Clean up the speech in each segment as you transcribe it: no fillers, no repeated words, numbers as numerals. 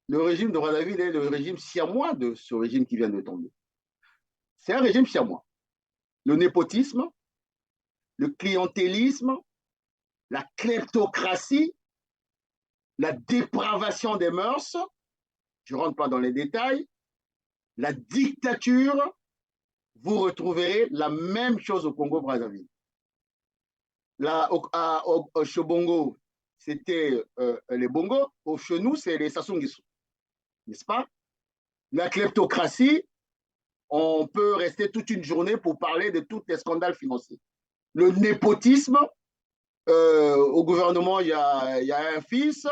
Le régime de Brazzaville est le régime siamois de ce régime qui vient de tomber. C'est un régime siamois. Le népotisme, le clientélisme, la kleptocratie, la dépravation des mœurs, je ne rentre pas dans les détails, la dictature, vous retrouverez la même chose au Congo-Brazzaville. Au Chobongo, c'était les Bongos. Au Chenou, c'est les Sassou Nguesso, n'est-ce pas? La kleptocratie, on peut rester toute une journée pour parler de tous les scandales financiers. Le népotisme, au gouvernement, il y a un fils.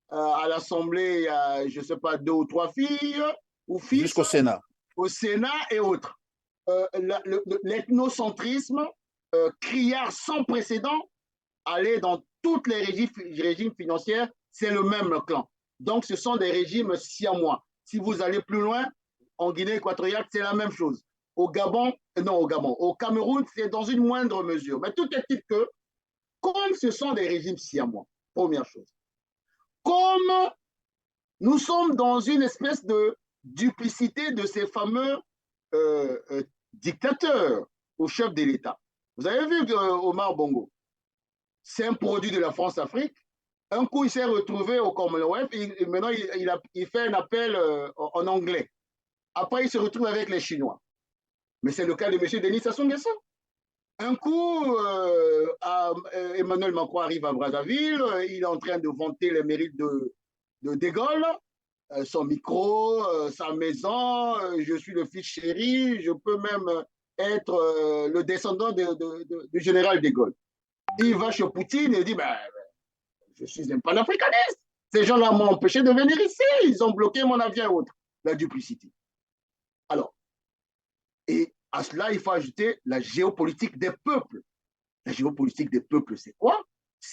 À l'Assemblée, il y a, je ne sais pas, deux ou trois filles ou fils. Jusqu'au Sénat. Au Sénat et autres. L'ethnocentrisme, criard sans précédent, aller dans toutes les régimes financiers, c'est le même clan. Donc, ce sont des régimes siamois. Si vous allez plus loin, en Guinée équatoriale, c'est la même chose. Au Gabon, non, au Gabon, au Cameroun, c'est dans une moindre mesure. Mais tout est-il que, comme ce sont des régimes siamois, première chose, comme nous sommes dans une espèce de duplicité de ces fameux dictateur au chef de l'État. Vous avez vu Omar Bongo, c'est un produit de la France-Afrique. Un coup, il s'est retrouvé au Commonwealth et maintenant, il fait un appel en anglais. Après, il se retrouve avec les Chinois. Mais c'est le cas de M. Denis Sassou Nguesso. Un coup, Emmanuel Macron arrive à Brazzaville, il est en train de vanter les mérites de Gaulle, son micro, sa maison, je suis le fils chéri, je peux même être le descendant du général de Gaulle. Il va chez Poutine et dit, ben, je suis un panafricaniste. Ces gens-là m'ont empêché de venir ici, ils ont bloqué mon avion et autres. La duplicité. Alors, et à cela, il faut ajouter la géopolitique des peuples. La géopolitique des peuples, c'est quoi?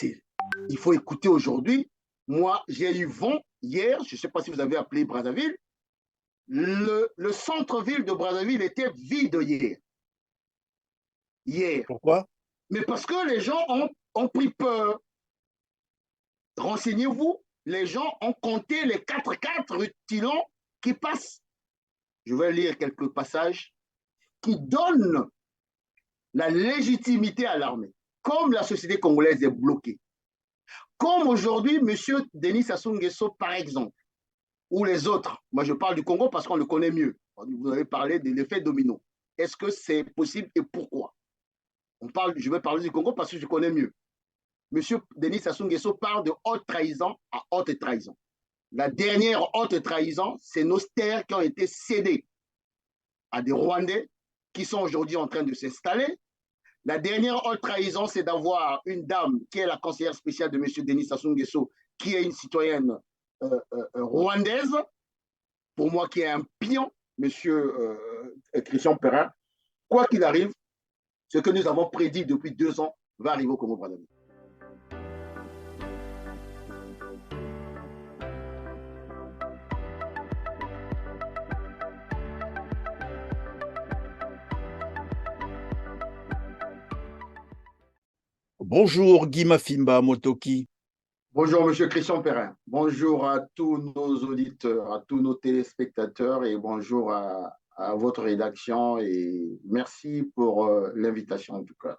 Il faut écouter aujourd'hui. Moi, j'ai eu vent hier, je ne sais pas si vous avez appelé Brazzaville, le centre-ville de Brazzaville était vide hier. Hier. Pourquoi? Mais parce que les gens ont pris peur. Renseignez-vous, les gens ont compté les 4x4 rutilants qui passent. Je vais lire quelques passages qui donnent la légitimité à l'armée. Comme la société congolaise est bloquée. Comme aujourd'hui, M. Denis Sassou Nguesso, par exemple, ou les autres. Moi, je parle du Congo parce qu'on le connaît mieux. Vous avez parlé de l'effet domino. Est-ce que c'est possible et pourquoi? Je vais parler du Congo parce que je connais mieux. Monsieur Denis Sassou Nguesso parle de haute trahison à haute trahison. La dernière haute trahison, c'est nos terres qui ont été cédées à des Rwandais qui sont aujourd'hui en train de s'installer. La dernière haute trahison, c'est d'avoir une dame qui est la conseillère spéciale de monsieur Denis Sassou Nguesso, qui est une citoyenne rwandaise, pour moi qui est un pion, monsieur Christian Perrin. Quoi qu'il arrive, ce que nous avons prédit depuis 2 ans va arriver au Congo-Brazzaville. Bonjour Guy Mafimba Motoki. Bonjour monsieur Christian Perrin. Bonjour à tous nos auditeurs, à tous nos téléspectateurs et bonjour à votre rédaction et merci pour l'invitation en tout cas.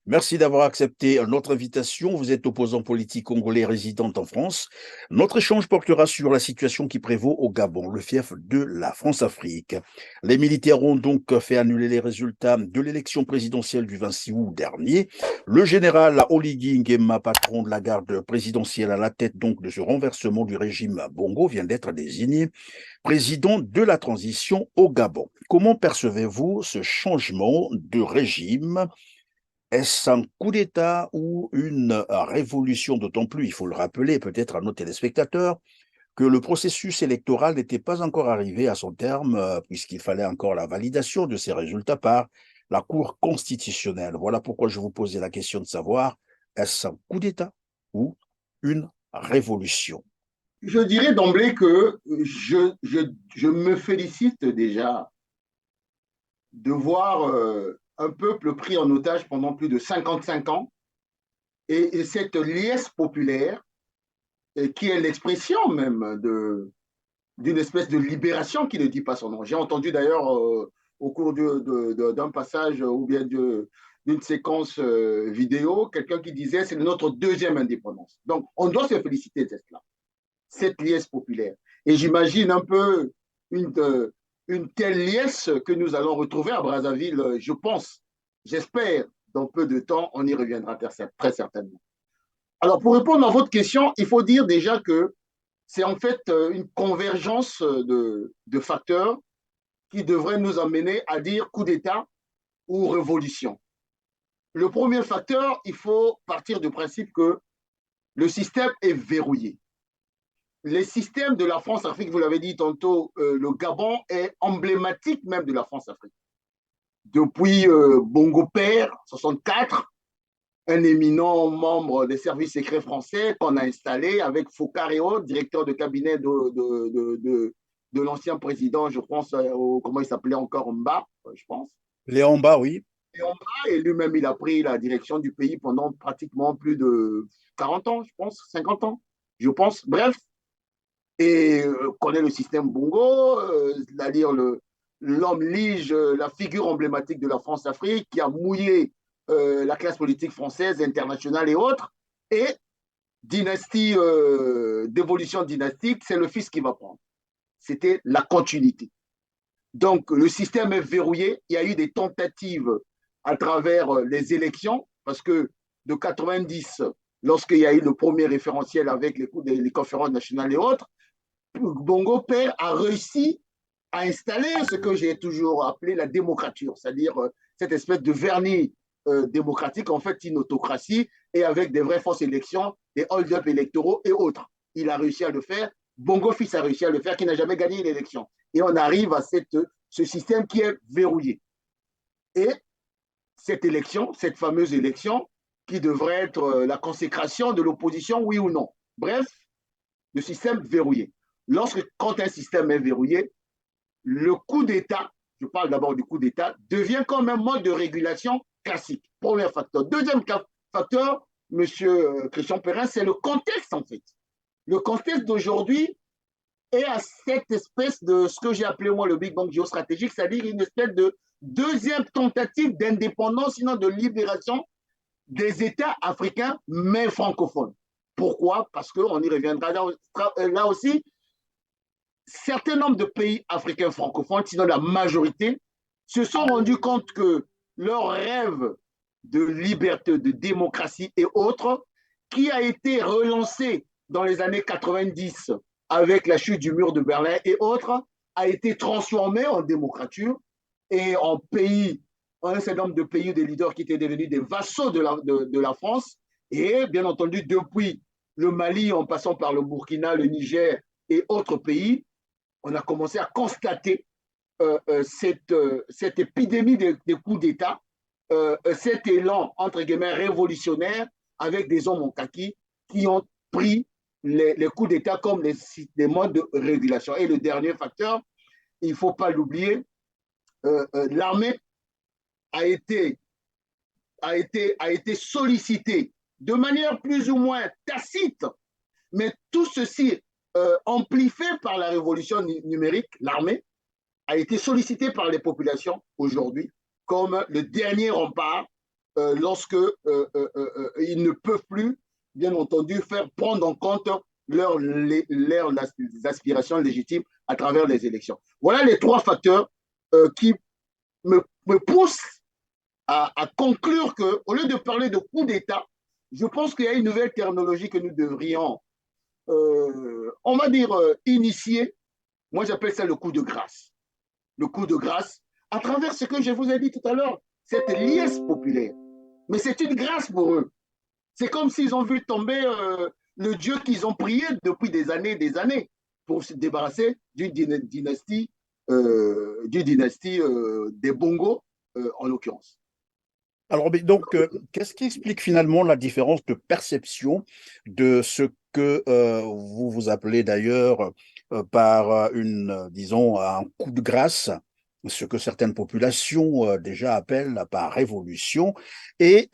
Merci d'avoir accepté notre invitation. Vous êtes opposant politique congolais résident en France. Notre échange portera sur la situation qui prévaut au Gabon, le fief de la France-Afrique. Les militaires ont donc fait annuler les résultats de l'élection présidentielle du 26 août dernier. Le général Oligui Nguema, patron de la garde présidentielle à la tête donc de ce renversement du régime Bongo, vient d'être désigné président de la transition au Gabon. Comment percevez-vous ce changement de régime? Est-ce un coup d'État ou une révolution? D'autant plus, il faut le rappeler peut-être à nos téléspectateurs, que le processus électoral n'était pas encore arrivé à son terme, puisqu'il fallait encore la validation de ces résultats par la Cour constitutionnelle. Voilà pourquoi je vous posais la question de savoir, est-ce un coup d'État ou une révolution? Je dirais d'emblée que je me félicite déjà de voir un peuple pris en otage pendant plus de 55 ans et cette liesse populaire qui est l'expression même d'une espèce de libération qui ne dit pas son nom. J'ai entendu d'ailleurs au cours d'un passage ou bien d'une séquence vidéo, quelqu'un qui disait c'est notre deuxième indépendance. Donc, on doit se féliciter de cela, cette liesse populaire. Et j'imagine un peu une, une telle liesse que nous allons retrouver à Brazzaville, je pense, j'espère, dans peu de temps, on y reviendra très certainement. Alors, pour répondre à votre question, il faut dire déjà que c'est en fait une convergence de facteurs qui devrait nous amener à dire coup d'État ou révolution. Le premier facteur, il faut partir du principe que le système est verrouillé. Les systèmes de la France-Afrique, vous l'avez dit tantôt, le Gabon est emblématique même de la France-Afrique. Depuis Bongo Père, 64, un éminent membre des services secrets français qu'on a installé avec Foucault, directeur de cabinet de l'ancien président, je pense, comment il s'appelait encore, Mba, je pense. Léon Bas, oui. Léon Mba, et lui-même, il a pris la direction du pays pendant pratiquement plus de 40 ans, je pense, 50 ans, je pense. Bref, et connaît le système Bongo, c'est-à-dire l'homme lige, la figure emblématique de la France-Afrique, qui a mouillé la classe politique française, internationale et autres. Et dynastie, d'évolution dynastique, c'est le fils qui va prendre. C'était la continuité. Donc, le système est verrouillé. Il y a eu des tentatives à travers les élections, parce que de 90, lorsqu'il y a eu le premier référentiel avec les conférences nationales et autres, Bongo Père a réussi à installer ce que j'ai toujours appelé la démocrature, c'est-à-dire cette espèce de vernis démocratique, en fait une autocratie, et avec des vraies fausses élections, des hold-up électoraux et autres. Il a réussi à le faire. Bongo fils a réussi à le faire, qui n'a jamais gagné l'élection. Et on arrive à ce système qui est verrouillé. Et cette élection, cette fameuse élection, qui devrait être la consécration de l'opposition, oui ou non. Bref, le système verrouillé. Quand un système est verrouillé, le coup d'État, je parle d'abord du coup d'État, devient comme un mode de régulation classique. Premier facteur. Deuxième facteur, monsieur Christian Perrin, c'est le contexte en fait. Le contexte d'aujourd'hui est à cette espèce de ce que j'ai appelé moi le Big Bang géostratégique, c'est-à-dire une espèce de deuxième tentative d'indépendance, sinon de libération des États africains, mais francophones. Pourquoi? Parce qu'on y reviendra là aussi. Certain nombre de pays africains francophones, sinon la majorité, se sont rendus compte que leur rêve de liberté, de démocratie et autres, qui a été relancé dans les années 90 avec la chute du mur de Berlin et autres, a été transformé en démocrature et en pays, un certain nombre de pays, des leaders qui étaient devenus des vassaux de la France. Et bien entendu, depuis le Mali, en passant par le Burkina, le Niger et autres pays, on a commencé à constater cette épidémie des coups d'État, cet élan, entre guillemets, révolutionnaire, avec des hommes en kaki qui ont pris les coups d'État comme les modes de régulation. Et le dernier facteur, il ne faut pas l'oublier, l'armée a été sollicitée de manière plus ou moins tacite, mais tout ceci amplifié par la révolution numérique, l'armée a été sollicitée par les populations aujourd'hui comme le dernier rempart lorsque ils ne peuvent plus, bien entendu, faire prendre en compte leurs aspirations légitimes à travers les élections. Voilà les trois facteurs qui me poussent à conclure qu'au lieu de parler de coup d'État, je pense qu'il y a une nouvelle terminologie que nous devrions, on va dire, initier. Moi, j'appelle ça le coup de grâce. Le coup de grâce, à travers ce que je vous ai dit tout à l'heure, cette liesse populaire. Mais c'est une grâce pour eux. C'est comme s'ils ont vu tomber le Dieu qu'ils ont prié depuis des années pour se débarrasser d'une dynastie, des Bongo, en l'occurrence. Alors, donc, qu'est-ce qui explique finalement la différence de perception de ce que vous vous appelez d'ailleurs par disons, un coup de grâce, ce que certaines populations déjà appellent par révolution, et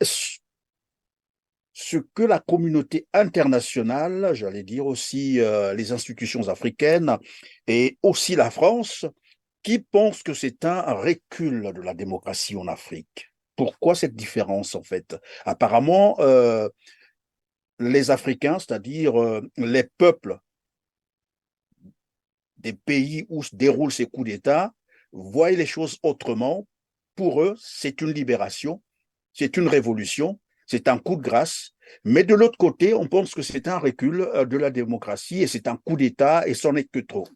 ce que la communauté internationale, j'allais dire aussi les institutions africaines et aussi la France, qui pensent que c'est un recul de la démocratie en Afrique. Pourquoi cette différence en fait? Apparemment, les Africains, c'est-à-dire les peuples des pays où se déroulent ces coups d'État, voient les choses autrement. Pour eux, c'est une libération, c'est une révolution, c'est un coup de grâce. Mais de l'autre côté, on pense que c'est un recul de la démocratie et c'est un coup d'État et c'en est que trop.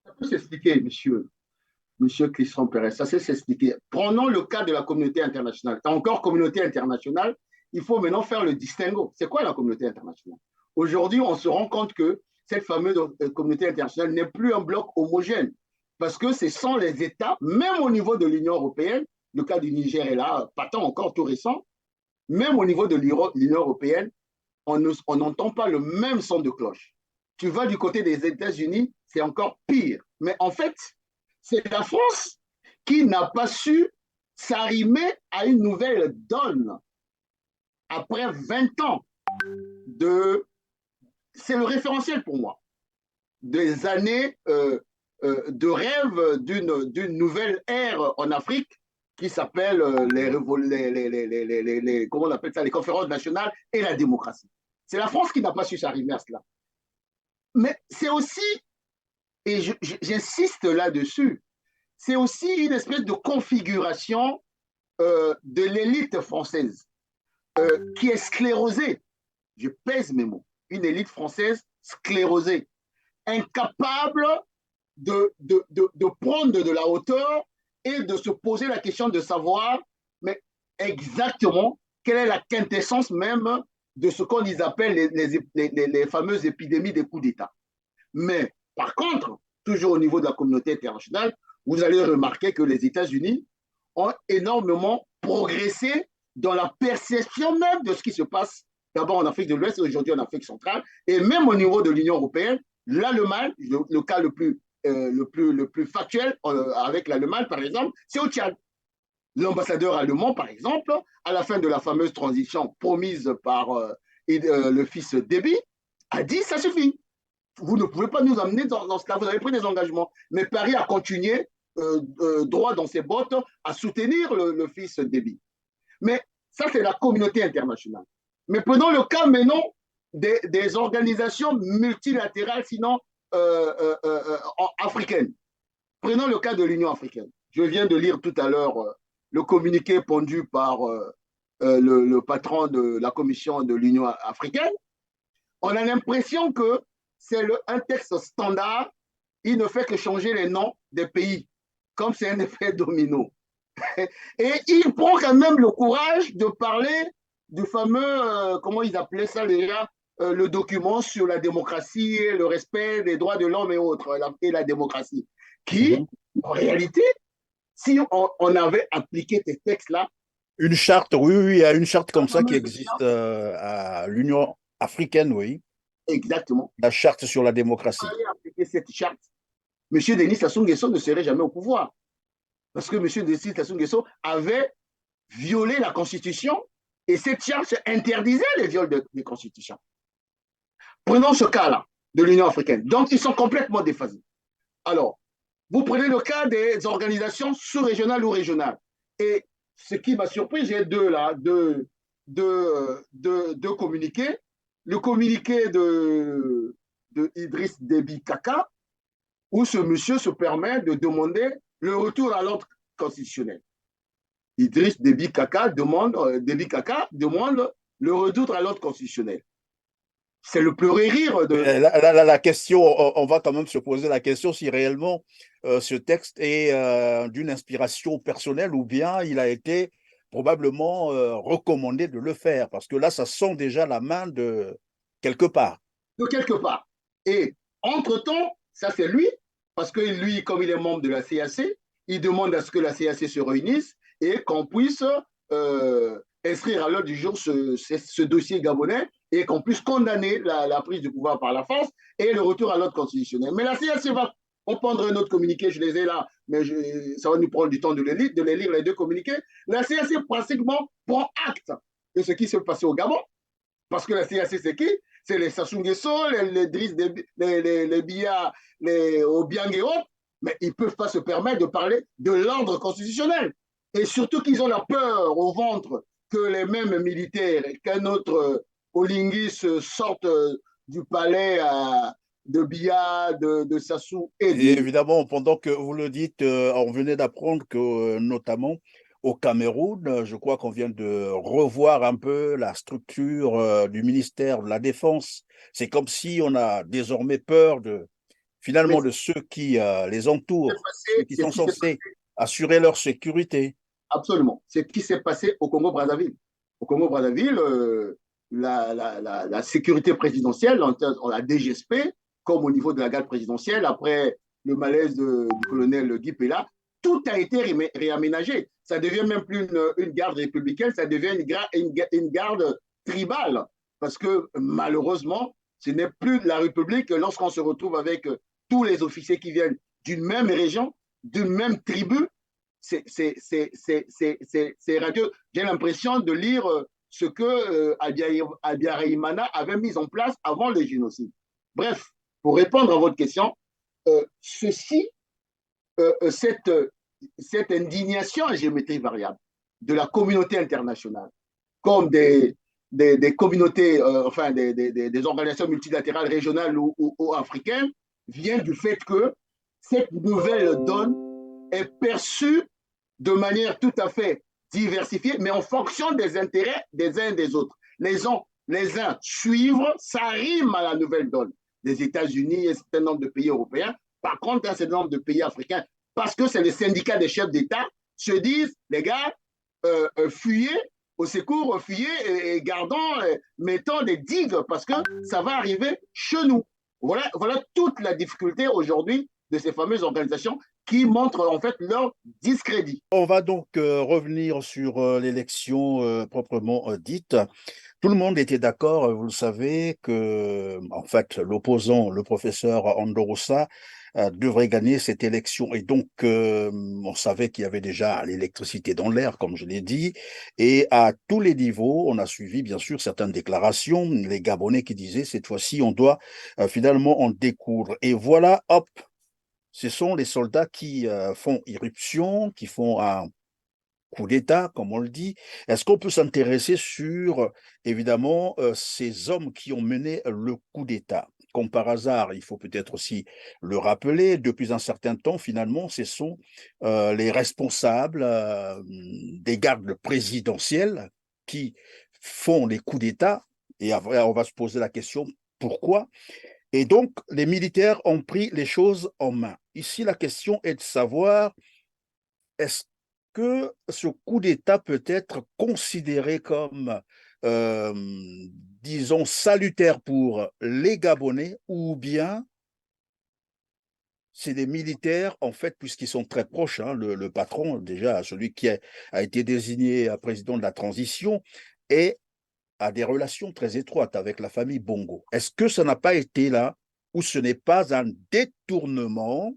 Ça peut s'expliquer, monsieur Christian Pérez, ça sait s'expliquer. Prenons le cas de la communauté internationale. Encore communauté internationale, il faut maintenant faire le distinguo. C'est quoi la communauté internationale? Aujourd'hui, on se rend compte que cette fameuse communauté internationale n'est plus un bloc homogène parce que ce sont les États, même au niveau de l'Union européenne, le cas du Niger est là, pas tant encore tout récent, même au niveau de l'Union européenne, on n'entend pas le même son de cloche. Tu vas du côté des États-Unis, c'est encore pire. Mais en fait, c'est la France qui n'a pas su s'arrimer à une nouvelle donne après 20 ans de... C'est le référentiel pour moi, des années de rêve d'une nouvelle ère en Afrique qui s'appelle comment on appelle ça, les conférences nationales et la démocratie. C'est la France qui n'a pas su s'arrimer à cela. Mais c'est aussi, et j'insiste là-dessus, c'est aussi une espèce de configuration de l'élite française qui est sclérosée. Je pèse mes mots. Une élite française sclérosée, incapable de prendre de la hauteur et de se poser la question de savoir, mais exactement, quelle est la quintessence même de ce qu'on appelle les fameuses épidémies des coups d'État. Mais par contre, toujours au niveau de la communauté internationale, vous allez remarquer que les États-Unis ont énormément progressé dans la perception même de ce qui se passe d'abord en Afrique de l'Ouest et aujourd'hui en Afrique centrale. Et même au niveau de l'Union européenne, l'Allemagne, le cas le plus factuel avec l'Allemagne, par exemple, c'est au Tchad. L'ambassadeur allemand, par exemple, à la fin de la fameuse transition promise par le fils Déby, a dit ça suffit. Vous ne pouvez pas nous amener dans cela. Vous avez pris des engagements. Mais Paris a continué droit dans ses bottes à soutenir le fils Déby. Mais ça, c'est la communauté internationale. Mais prenons le cas maintenant des organisations multilatérales, sinon africaines. Prenons le cas de l'Union africaine. Je viens de lire tout à l'heure le communiqué pondu par le patron de la commission de l'Union africaine. On a l'impression que c'est un texte standard. Il ne fait que changer les noms des pays, comme c'est un effet domino. Et il prend quand même le courage de parler du fameux, comment ils appelaient ça déjà, le document sur la démocratie, le respect des droits de l'homme et autres, et la démocratie, qui, en réalité, si on avait appliqué ces textes-là, une charte, oui, oui, il y a une charte comme ça qui existe à l'Union africaine, oui. Exactement. La charte sur la démocratie. Si on avait appliqué cette charte, M. Denis Sassou Nguesso ne serait jamais au pouvoir. Parce que M. Denis Sassou Nguesso avait violé la Constitution et cette charte interdisait les viols de Constitution. Prenons ce cas-là de l'Union africaine. Donc, ils sont complètement déphasés. Alors, vous prenez le cas des organisations sous-régionales ou régionales. Et ce qui m'a surpris, j'ai deux communiqués. Le communiqué de Idriss Déby Kaka, où ce monsieur se permet de demander le retour à l'ordre constitutionnel. Idriss Déby Kaka demande le retour à l'ordre constitutionnel. C'est le pleurer rire de... La question, on va quand même se poser la question si réellement ce texte est d'une inspiration personnelle ou bien il a été probablement recommandé de le faire, parce que là, ça sent déjà la main de quelque part. De quelque part. Et entre-temps, ça c'est lui, parce que lui, comme il est membre de la CAC, il demande à ce que la CAC se réunisse et qu'on puisse inscrire à l'ordre du jour ce dossier gabonais et qu'on puisse condamner la prise du pouvoir par la France et le retour à l'ordre constitutionnel. Mais la CAC va prendre un autre communiqué, je les ai là, mais ça va nous prendre du temps de les lire, les deux communiqués. La CAC pratiquement prend acte de ce qui s'est passé au Gabon Parce que la CAC, c'est qui? C'est les Sassou Nguesso, les Driss, les Biya, les Obiang et autres. Mais ils ne peuvent pas se permettre de parler de l'ordre constitutionnel. Et surtout qu'ils ont la peur au ventre que les mêmes militaires, qu'un autre Olingis sorte du palais de Biya, de Sassou et Et de... évidemment, pendant que vous le dites, on venait d'apprendre que notamment au Cameroun, je crois qu'on vient de revoir un peu la structure du ministère de la Défense. C'est comme si on a désormais peur de Mais finalement de ceux qui les entourent, ceux qui c'est ce sont qui s'est censés assurer leur sécurité. absolument. C'est ce qui s'est passé au Congo-Brazzaville. Au Congo-Brazzaville, la sécurité présidentielle, la DGSP, comme au niveau de la garde présidentielle, après le malaise du colonel Guy Pella, tout a été réaménagé. Ça devient même plus une garde républicaine, ça devient une garde tribale. Parce que malheureusement, ce n'est plus la République lorsqu'on se retrouve avec tous les officiers qui viennent d'une même région, d'une même tribu, c'est radieux. J'ai l'impression de lire ce que Abiyarimana avait mis en place avant le génocide. Bref, pour répondre à votre question, ceci, cette indignation à géométrie variable de la communauté internationale, comme des communautés, enfin des organisations multilatérales régionales ou africaines, vient du fait que cette nouvelle donne est perçue de manière tout à fait diversifiée, mais en fonction des intérêts des uns et des autres. Les uns suivre, ça rime à la nouvelle donne des États-Unis et un certain nombre de pays européens. Par contre, un certain nombre de pays africains, parce que c'est les syndicats des chefs d'État, se disent, les gars, fuyez, au secours, fuyez et gardons, mettons des digues, parce que ça va arriver chez nous. Voilà toute la difficulté aujourd'hui de ces fameuses organisations qui montrent en fait leur discrédit. On va donc revenir sur l'élection proprement dite. Tout le monde était d'accord, vous le savez, que en fait l'opposant, le professeur Andorosa, devrait gagner cette élection. Et donc, on savait qu'il y avait déjà l'électricité dans l'air, comme je l'ai dit. Et à tous les niveaux, on a suivi, bien sûr, certaines déclarations. Les Gabonais qui disaient, cette fois-ci, on doit finalement en découdre. Et voilà, hop, ce sont les soldats qui font irruption, qui font un coup d'État, comme on le dit. Est-ce qu'on peut s'intéresser sur, évidemment, ces hommes qui ont mené le coup d'État? Comme par hasard, il faut peut-être aussi le rappeler, depuis un certain temps, finalement, ce sont les responsables des gardes présidentielles qui font les coups d'État. Et après, on va se poser la question, pourquoi? Et donc, les militaires ont pris les choses en main. Ici, la question est de savoir, est-ce que ce coup d'État peut être considéré comme, euh, disons, salutaire pour les Gabonais, ou bien c'est des militaires, en fait, puisqu'ils sont très proches, hein, le patron, déjà, celui qui a été désigné président de la transition, et a des relations très étroites avec la famille Bongo. Est-ce que ça n'a pas été là, ou ce n'est pas un détournement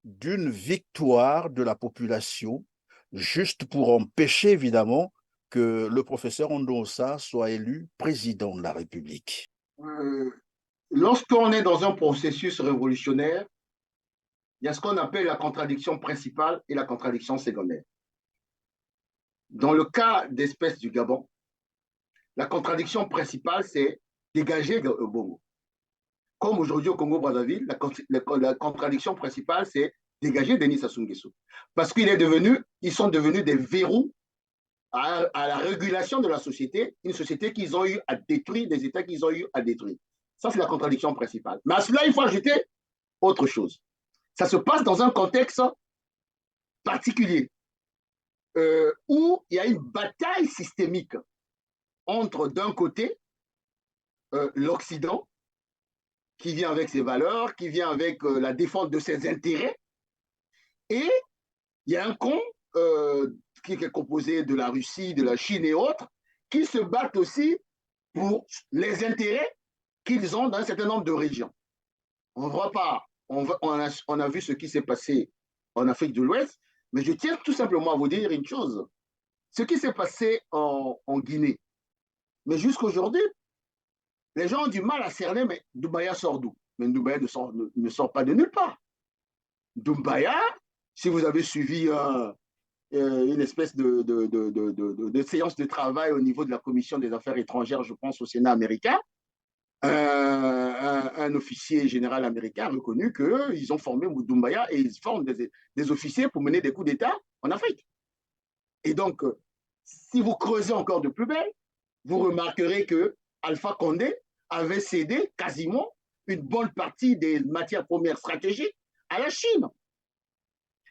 d'une victoire de la population, juste pour empêcher évidemment que le professeur Ondosa soit élu président de la République? Euh, Lorsqu'on est dans un processus révolutionnaire, il y a ce qu'on appelle la contradiction principale et la contradiction secondaire. Dans le cas d'espèce du Gabon, la contradiction principale, c'est dégager Bongo. Comme aujourd'hui au Congo-Brazzaville, la contradiction principale, c'est dégager Denis Sassou Nguesso. Parce ils sont devenus des verrous à la régulation de la société, une société qu'ils ont eu à détruire, des États qu'ils ont eu à détruire. Ça, c'est la contradiction principale. Mais à cela, il faut ajouter autre chose. Ça se passe dans un contexte particulier où il y a une bataille systémique entre, d'un côté, l'Occident, qui vient avec ses valeurs, qui vient avec la défense de ses intérêts, et il y a un camp qui est composé de la Russie, de la Chine et autres, qui se battent aussi pour les intérêts qu'ils ont dans un certain nombre de régions. On voit pas, on a vu ce qui s'est passé en Afrique de l'Ouest, mais je tiens tout simplement à vous dire une chose. Ce qui s'est passé en Guinée, Mais jusqu'aujourd'hui, les gens ont du mal à cerner, mais Doumbaya sort d'où? Mais Doumbaya ne sort pas de nulle part. Doumbaya, si vous avez suivi une espèce de séance de travail au niveau de la Commission des Affaires étrangères, je pense, au Sénat américain, un officier général américain a reconnu qu'ils ont formé Doumbaya et ils forment des officiers pour mener des coups d'État en Afrique. Et donc, si vous creusez encore de plus belle, vous remarquerez que Alpha Condé avait cédé quasiment une bonne partie des matières premières stratégiques à la Chine.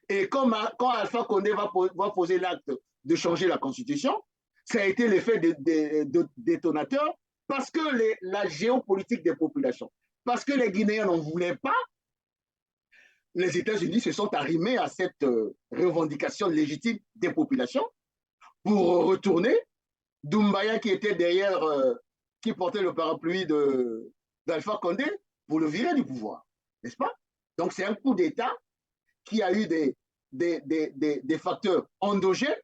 Et quand Alpha Condé va poser l'acte de changer la Constitution, ça a été l'effet détonateur parce que la géopolitique des populations, parce que les Guinéens n'en voulaient pas, les États-Unis se sont arrimés à cette revendication légitime des populations pour retourner Doumbaya qui était derrière, qui portait le parapluie d'Alpha Condé pour le virer du pouvoir, n'est-ce pas? Donc c'est un coup d'État qui a eu des facteurs endogènes,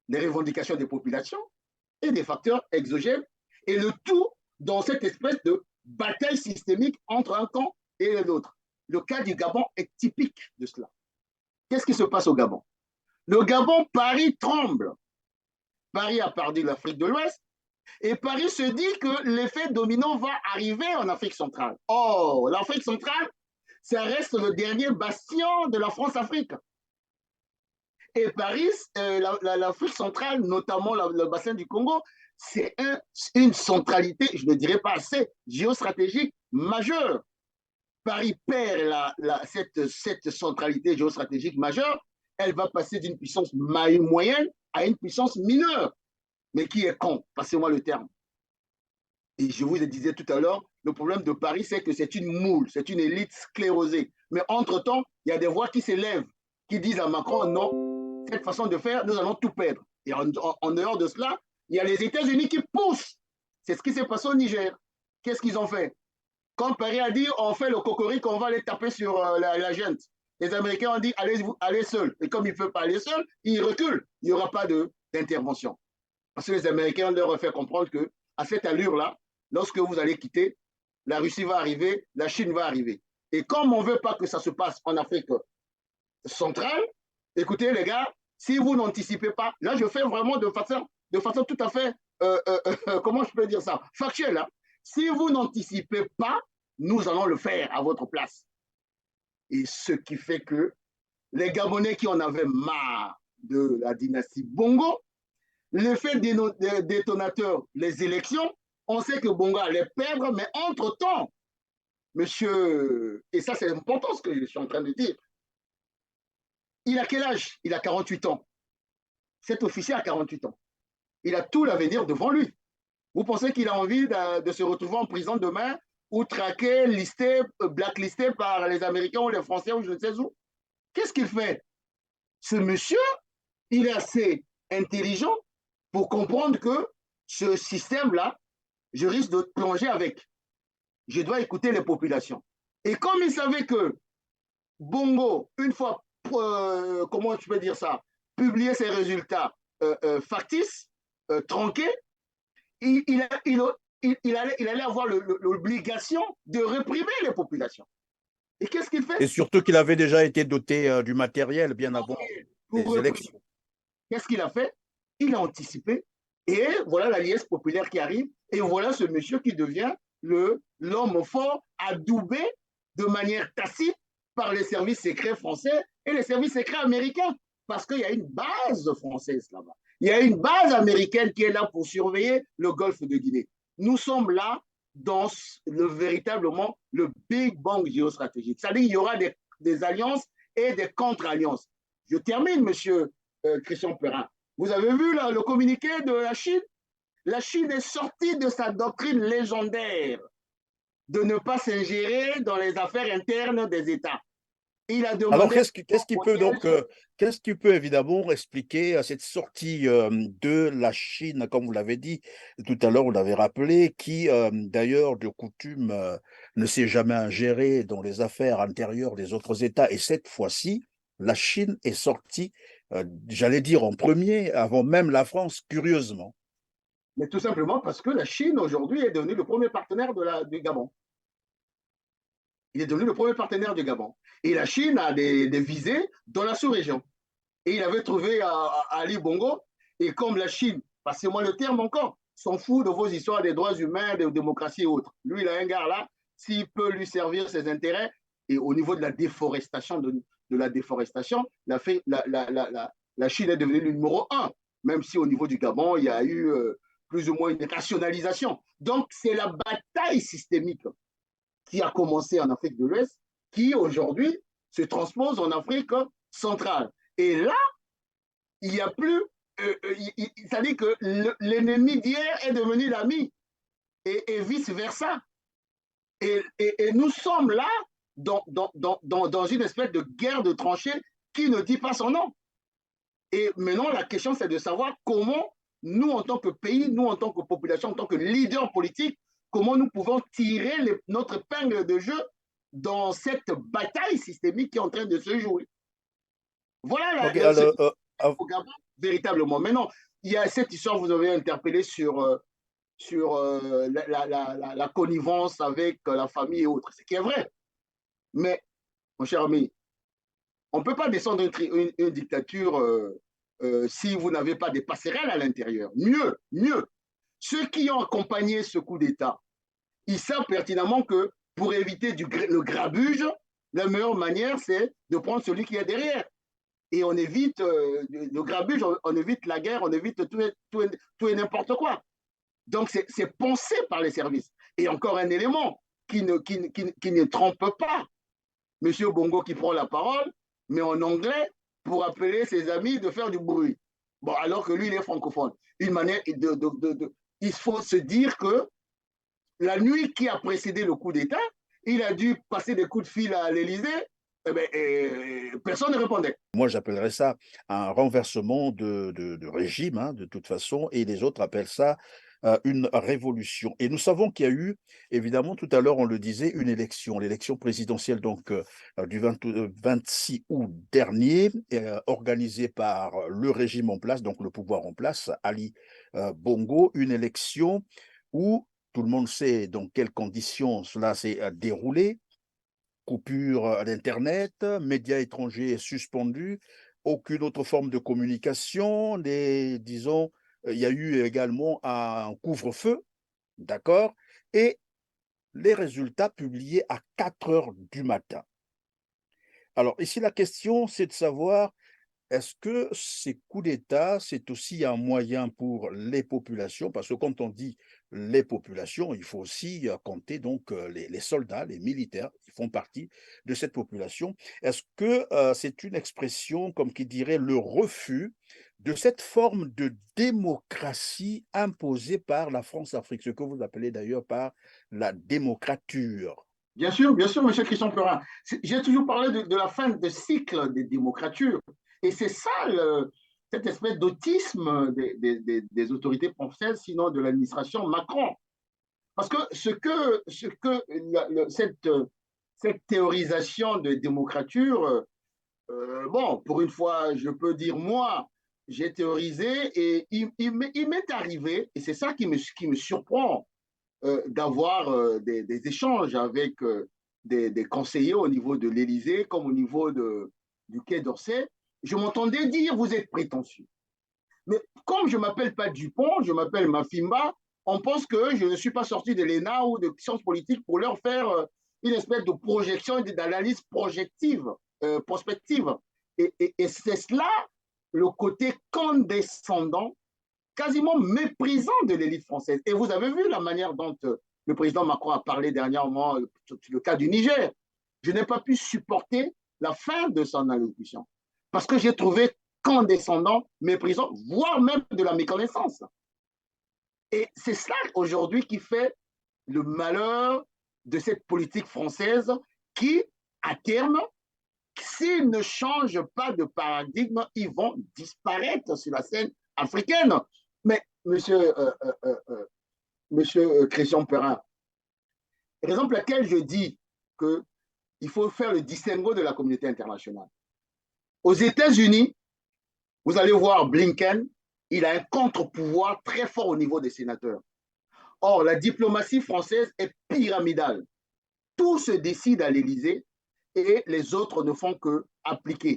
des revendications des populations, et des facteurs exogènes, et le tout dans cette espèce de bataille systémique entre un camp et l'autre. Le cas du Gabon est typique de cela. Qu'est-ce qui se passe au Gabon? Le Gabon, Paris tremble. Paris a perdu l'Afrique de l'Ouest, et Paris se dit que l'effet dominant va arriver en Afrique centrale. Or, l'Afrique centrale, ça reste le dernier bastion de la France-Afrique. Et Paris, l'Afrique centrale, notamment le bassin du Congo, c'est une centralité, je ne dirais pas assez, géostratégique majeure. Paris perd cette centralité géostratégique majeure, elle va passer d'une puissance moyenne à une puissance mineure. Mais qui est con? Passez-moi le terme. Et je vous le disais tout à l'heure, le problème de Paris, c'est que c'est une moule, c'est une élite sclérosée. Mais entre-temps, il y a des voix qui s'élèvent, qui disent à Macron, non, cette façon de faire, nous allons tout perdre. Et en dehors de cela, il y a les États-Unis qui poussent. C'est ce qui s'est passé au Niger. Qu'est-ce qu'ils ont fait? Quand Paris a dit, on fait le cocorique, on va aller taper sur la junte. Les Américains ont dit, allez seuls. Et comme ils ne peuvent pas aller seuls, ils reculent. Il n'y aura pas d'intervention. Parce que les Américains leur ont fait comprendre qu'à cette allure-là, lorsque vous allez quitter, la Russie va arriver, la Chine va arriver. Et comme on ne veut pas que ça se passe en Afrique centrale, écoutez les gars, si vous n'anticipez pas, là je fais vraiment de façon tout à fait, comment je peux dire ça, factuelle. Hein? Si vous n'anticipez pas, nous allons le faire à votre place. Et ce qui fait que les Gabonais qui en avaient marre de la dynastie Bongo, l'effet détonateur, les élections, on sait que Bongo allait perdre, mais entre-temps, monsieur, et ça c'est important ce que je suis en train de dire, il a quel âge? Il a 48 ans. Cet officier a 48 ans. Il a tout l'avenir devant lui. Vous pensez qu'il a envie de se retrouver en prison demain ou traqué, listé, blacklisté par les Américains ou les Français ou je ne sais où? Qu'est-ce qu'il fait? Ce monsieur, il est assez intelligent pour comprendre que ce système-là, je risque de plonger avec. Je dois écouter les populations. Et comme il savait que Bongo, une fois, comment tu peux dire ça, publier ses résultats factices, tronqués, il allait avoir l'obligation de réprimer les populations. Et qu'est-ce qu'il fait? Et surtout qu'il avait déjà été doté du matériel bien avant les élections. Qu'est-ce qu'il a fait? Il a anticipé. Et voilà la liesse populaire qui arrive. Et voilà ce monsieur qui devient l'homme fort, adoubé de manière tacite par les services secrets français et les services secrets américains. Parce qu'il y a une base française là-bas. Il y a une base américaine qui est là pour surveiller le golfe de Guinée. Nous sommes là dans véritablement le Big Bang géostratégique. C'est-à-dire qu'il y aura des alliances et des contre-alliances. Je termine, monsieur Christian Perrin. Vous avez vu là, le communiqué de la Chine? La Chine est sortie de sa doctrine légendaire de ne pas s'ingérer dans les affaires internes des États. Il a demandé. Alors, qu'est-ce qui peut évidemment expliquer cette sortie de la Chine, comme vous l'avez dit tout à l'heure, vous l'avez rappelé, qui d'ailleurs de coutume ne s'est jamais ingérée dans les affaires intérieures des autres États. Et cette fois-ci, la Chine est sortie, j'allais dire en premier, avant même la France, curieusement. Mais tout simplement parce que la Chine, aujourd'hui, est devenue le premier partenaire du Gabon. Il est devenu le premier partenaire du Gabon. Et la Chine a des visées dans la sous-région. Et il avait trouvé Ali Bongo. Et comme la Chine, passez-moi le terme encore, s'en fout de vos histoires des droits humains, de démocratie et autres. Lui, il a un gars là, s'il peut lui servir ses intérêts, et au niveau de la déforestation, la Chine est devenue le numéro un, même si au niveau du Gabon, il y a eu plus ou moins une rationalisation. Donc, c'est la bataille systémique qui a commencé en Afrique de l'Ouest, qui aujourd'hui se transpose en Afrique centrale. Et là, il n'y a plus, c'est-à-dire que l'ennemi d'hier est devenu l'ami, et vice-versa. Et nous sommes là dans une espèce de guerre de tranchées qui ne dit pas son nom. Et maintenant, la question, c'est de savoir comment nous, en tant que pays, nous, en tant que population, en tant que leader politique, comment nous pouvons tirer notre épingle de jeu dans cette bataille systémique qui est en train de se jouer. Voilà Ok, alors, au Gabon, véritablement. Maintenant, il y a cette histoire, vous avez interpellé sur la connivence avec la famille et autres, ce qui est vrai. Mais, mon cher ami, on ne peut pas descendre une dictature si vous n'avez pas des passerelles à l'intérieur. Mieux. Ceux qui ont accompagné ce coup d'État, ils savent pertinemment que pour éviter le grabuge, la meilleure manière, c'est de prendre celui qui est derrière. Et on évite le grabuge, on évite la guerre, on évite tout et n'importe quoi. Donc, c'est pensé par les services. Et encore un élément qui ne trompe pas. Monsieur Bongo qui prend la parole, mais en anglais, pour appeler ses amis de faire du bruit. Bon, alors que lui, il est francophone. Une manière il faut se dire que la nuit qui a précédé le coup d'État, il a dû passer des coups de fil à l'Élysée, personne ne répondait. moi, j'appellerais ça un renversement de régime, hein, de toute façon, et les autres appellent ça une révolution. Et nous savons qu'il y a eu, évidemment, tout à l'heure, on le disait, une élection, l'élection présidentielle donc du 26 août dernier, organisée par le régime en place, donc le pouvoir en place, Ali Bongo, une élection où tout le monde sait dans quelles conditions cela s'est déroulé. Coupure d'Internet, médias étrangers suspendus, aucune autre forme de communication, disons, il y a eu également un couvre-feu, d'accord, et les résultats publiés à 4 heures du matin. Alors ici, la question, c'est de savoir, est-ce que ces coups d'État, c'est aussi un moyen pour les populations? Parce que quand on dit les populations, il faut aussi compter donc les soldats, les militaires, qui font partie de cette population. Est-ce que c'est une expression, comme qui dirait, le refus de cette forme de démocratie imposée par la France-Afrique, ce que vous appelez d'ailleurs par la démocrature? Bien sûr, M. Christian Perin. J'ai toujours parlé de la fin de cycle des démocratures. Et c'est ça, cette espèce d'autisme des autorités françaises, sinon de l'administration Macron. Parce que cette théorisation de démocrature, bon, pour une fois, je peux dire moi, j'ai théorisé et il m'est arrivé, et c'est ça qui me surprend, d'avoir des échanges avec des conseillers au niveau de l'Élysée comme au niveau du Quai d'Orsay. Je m'entendais dire, vous êtes prétentieux. Mais comme je ne m'appelle pas Dupont, je m'appelle Mafimba, on pense que je ne suis pas sorti de l'ENA ou de sciences politiques pour leur faire une espèce de projection, d'analyse prospective. Et c'est cela le côté condescendant, quasiment méprisant de l'élite française. Et vous avez vu la manière dont le président Macron a parlé dernièrement, le cas du Niger. Je n'ai pas pu supporter la fin de son allocution parce que j'ai trouvé condescendant, méprisant, voire même de la méconnaissance. Et c'est cela aujourd'hui qui fait le malheur de cette politique française qui, à terme, s'ils ne changent pas de paradigme, ils vont disparaître sur la scène africaine. Mais, monsieur Christian Perrin, raison pour laquelle je dis qu'il faut faire le distinguo de la communauté internationale. Aux États-Unis, vous allez voir Blinken, il a un contre-pouvoir très fort au niveau des sénateurs. Or, la diplomatie française est pyramidale. Tout se décide à l'Élysée et les autres ne font que appliquer.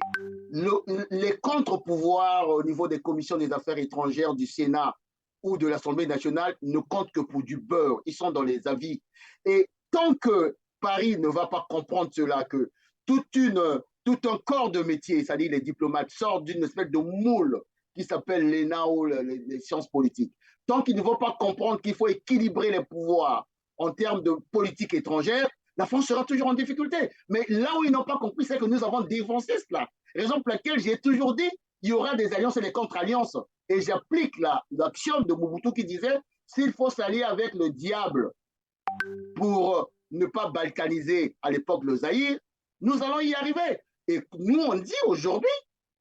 Les contre-pouvoirs au niveau des commissions des affaires étrangères du Sénat ou de l'Assemblée nationale ne comptent que pour du beurre. Ils sont dans les avis. Et tant que Paris ne va pas comprendre cela, que tout un corps de métier, c'est-à-dire les diplomates, sortent d'une espèce de moule qui s'appelle l'ENA ou les sciences politiques, tant qu'ils ne vont pas comprendre qu'il faut équilibrer les pouvoirs en termes de politique étrangère, la France sera toujours en difficulté. Mais là où ils n'ont pas compris, c'est que nous avons défoncé cela. Raison pour laquelle j'ai toujours dit il y aura des alliances et des contre-alliances. Et j'applique l'axiome de Mobutu qui disait s'il faut s'allier avec le diable pour ne pas balkaniser à l'époque le Zaïre, nous allons y arriver. Et nous, on dit aujourd'hui,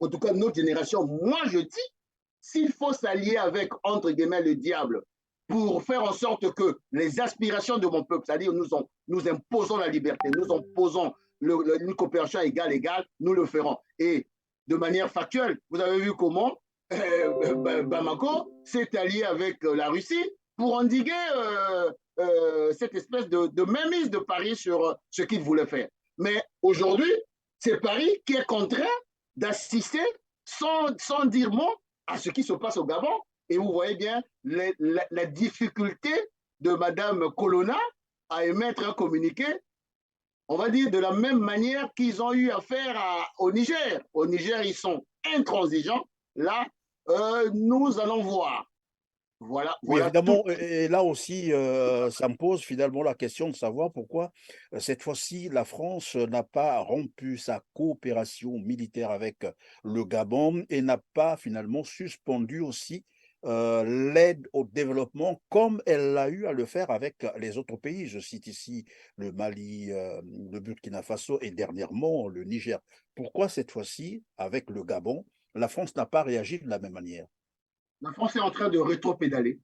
en tout cas notre génération, moi je dis, s'il faut s'allier avec, entre guillemets, le diable pour faire en sorte que les aspirations de mon peuple, c'est-à-dire nous imposons la liberté, nous imposons une coopération égale, nous le ferons. Et de manière factuelle, vous avez vu comment Bamako s'est allié avec la Russie pour endiguer cette espèce de mainmise de Paris sur ce qu'il voulait faire. Mais aujourd'hui, c'est Paris qui est contraint d'assister sans dire mot à ce qui se passe au Gabon. Et vous voyez bien la difficulté de Mme Colonna à émettre un communiqué, on va dire de la même manière qu'ils ont eu affaire au Niger. Au Niger, ils sont intransigeants. Là, nous allons voir. Voilà, Oui, voilà tout. évidemment, et là aussi, ça me pose finalement la question de savoir pourquoi cette fois-ci la France n'a pas rompu sa coopération militaire avec le Gabon et n'a pas finalement suspendu aussi l'aide au développement comme elle l'a eu à le faire avec les autres pays. Je cite ici le Mali, le Burkina Faso et dernièrement le Niger. Pourquoi cette fois-ci, avec le Gabon, la France n'a pas réagi de la même manière? La France est en train de rétro-pédaler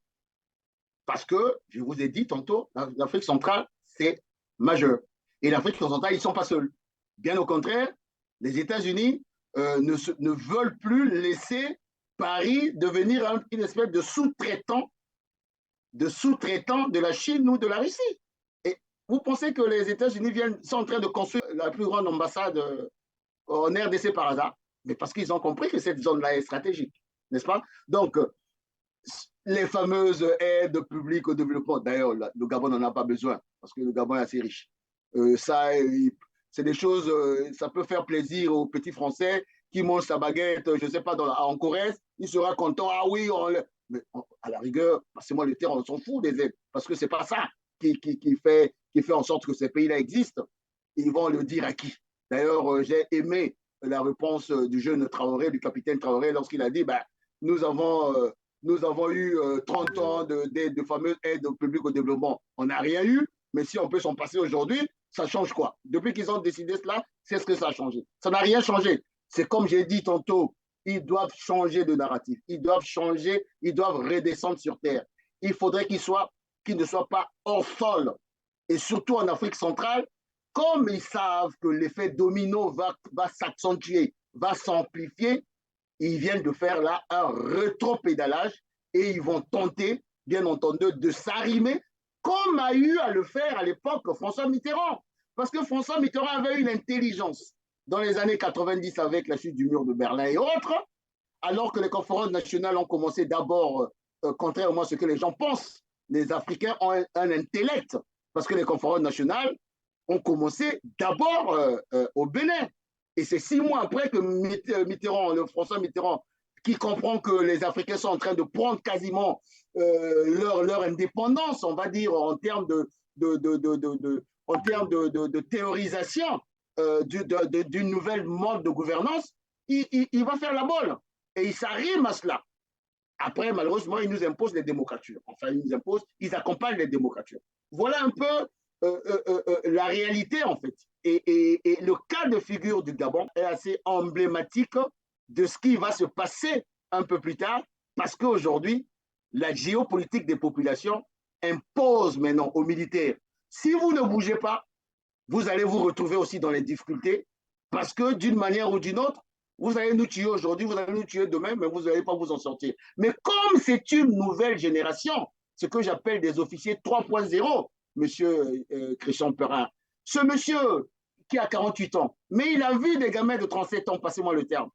parce que, je vous ai dit tantôt, l'Afrique centrale, c'est majeur. Et l'Afrique centrale, ils ne sont pas seuls. Bien au contraire, les États-Unis ne veulent plus laisser Paris devenir une espèce de sous-traitant de la Chine ou de la Russie. Et vous pensez que les États-Unis sont en train de construire la plus grande ambassade en RDC par hasard? Mais parce qu'ils ont compris que cette zone-là est stratégique, n'est-ce pas? Donc, les fameuses aides publiques au développement, d'ailleurs, le Gabon n'en a pas besoin, parce que le Gabon est assez riche. Ça, c'est des choses, ça peut faire plaisir aux petits Français qui mangent sa baguette, je ne sais pas, en Corrèze, il sera content, ah oui, mais à la rigueur, passez-moi le terme, on s'en fout des aides, parce que ce n'est pas ça qui fait en sorte que ces pays-là existent. Ils vont le dire à qui? D'ailleurs, j'ai aimé la réponse du jeune Traoré, du capitaine Traoré, lorsqu'il a dit, bah, nous avons eu 30 ans de fameuses aides publiques au développement. On n'a rien eu, mais si on peut s'en passer aujourd'hui, ça change quoi? Depuis qu'ils ont décidé cela, c'est ce que ça a changé. Ça n'a rien changé. C'est comme j'ai dit tantôt, ils doivent changer de narratif. Ils doivent changer, ils doivent redescendre sur terre. Il faudrait qu'ils ne soient pas hors sol. Et surtout en Afrique centrale, comme ils savent que l'effet domino va s'accentuer, va s'amplifier, ils viennent de faire là un rétro-pédalage et ils vont tenter, bien entendu, de s'arrimer comme a eu à le faire à l'époque François Mitterrand. Parce que François Mitterrand avait une intelligence dans les années 90 avec la chute du mur de Berlin et autres, alors que les conférences nationales ont commencé d'abord, contrairement à ce que les gens pensent, les Africains ont un intellect, parce que les conférences nationales ont commencé d'abord au Bénin. Et c'est 6 mois après que Mitterrand, le François Mitterrand, qui comprend que les Africains sont en train de prendre quasiment leur indépendance, on va dire, en termes de théorisation d'une nouvelle mode de gouvernance, il va faire la bolle. Et il s'arrime à cela. Après, malheureusement, ils nous imposent les démocratures. Enfin, ils accompagnent les démocratures. Voilà un peu la réalité, en fait. Et le cas de figure du Gabon est assez emblématique de ce qui va se passer un peu plus tard, parce qu'aujourd'hui, la géopolitique des populations impose maintenant aux militaires. Si vous ne bougez pas, vous allez vous retrouver aussi dans les difficultés, parce que d'une manière ou d'une autre, Vous allez nous tuer aujourd'hui, vous allez nous tuer demain, mais vous n'allez pas vous en sortir. Mais comme c'est une nouvelle génération, ce que j'appelle des officiers 3.0, monsieur Christian Perrin, ce monsieur qui a 48 ans, mais il a vu des gamins de 37 ans, passez-moi le terme,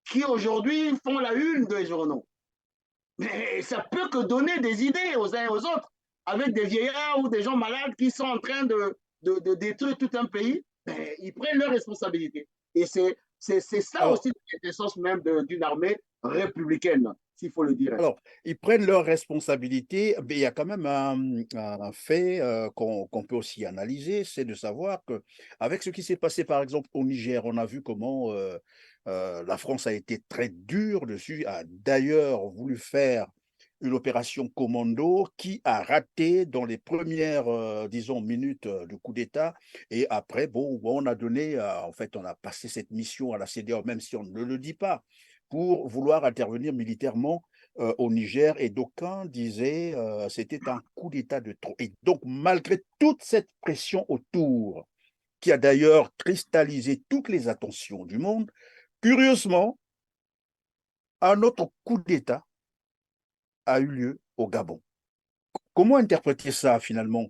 qui aujourd'hui font la une des journaux. Mais ça peut que donner des idées aux uns et aux autres, avec des vieillards ou des gens malades qui sont en train de détruire tout un pays, ben, ils prennent leurs responsabilités. Et c'est ça Alors, aussi l'essence même d'une armée républicaine, s'il faut le dire ainsi. Alors, ils prennent leurs responsabilités, mais il y a quand même un fait qu'on peut aussi analyser, c'est de savoir que avec ce qui s'est passé par exemple au Niger, on a vu comment la France a été très dure dessus, a d'ailleurs voulu faire une opération commando qui a raté dans les premières, disons, minutes du coup d'État. Et après, bon, on a donné, en fait, on a passé cette mission à la CEDEAO, même si on ne le dit pas, pour vouloir intervenir militairement au Niger, et d'aucuns disaient c'était un coup d'État de trop. Et donc, malgré toute cette pression autour, qui a d'ailleurs cristallisé toutes les attentions du monde, curieusement, un autre coup d'État a eu lieu au Gabon. Comment interpréter ça finalement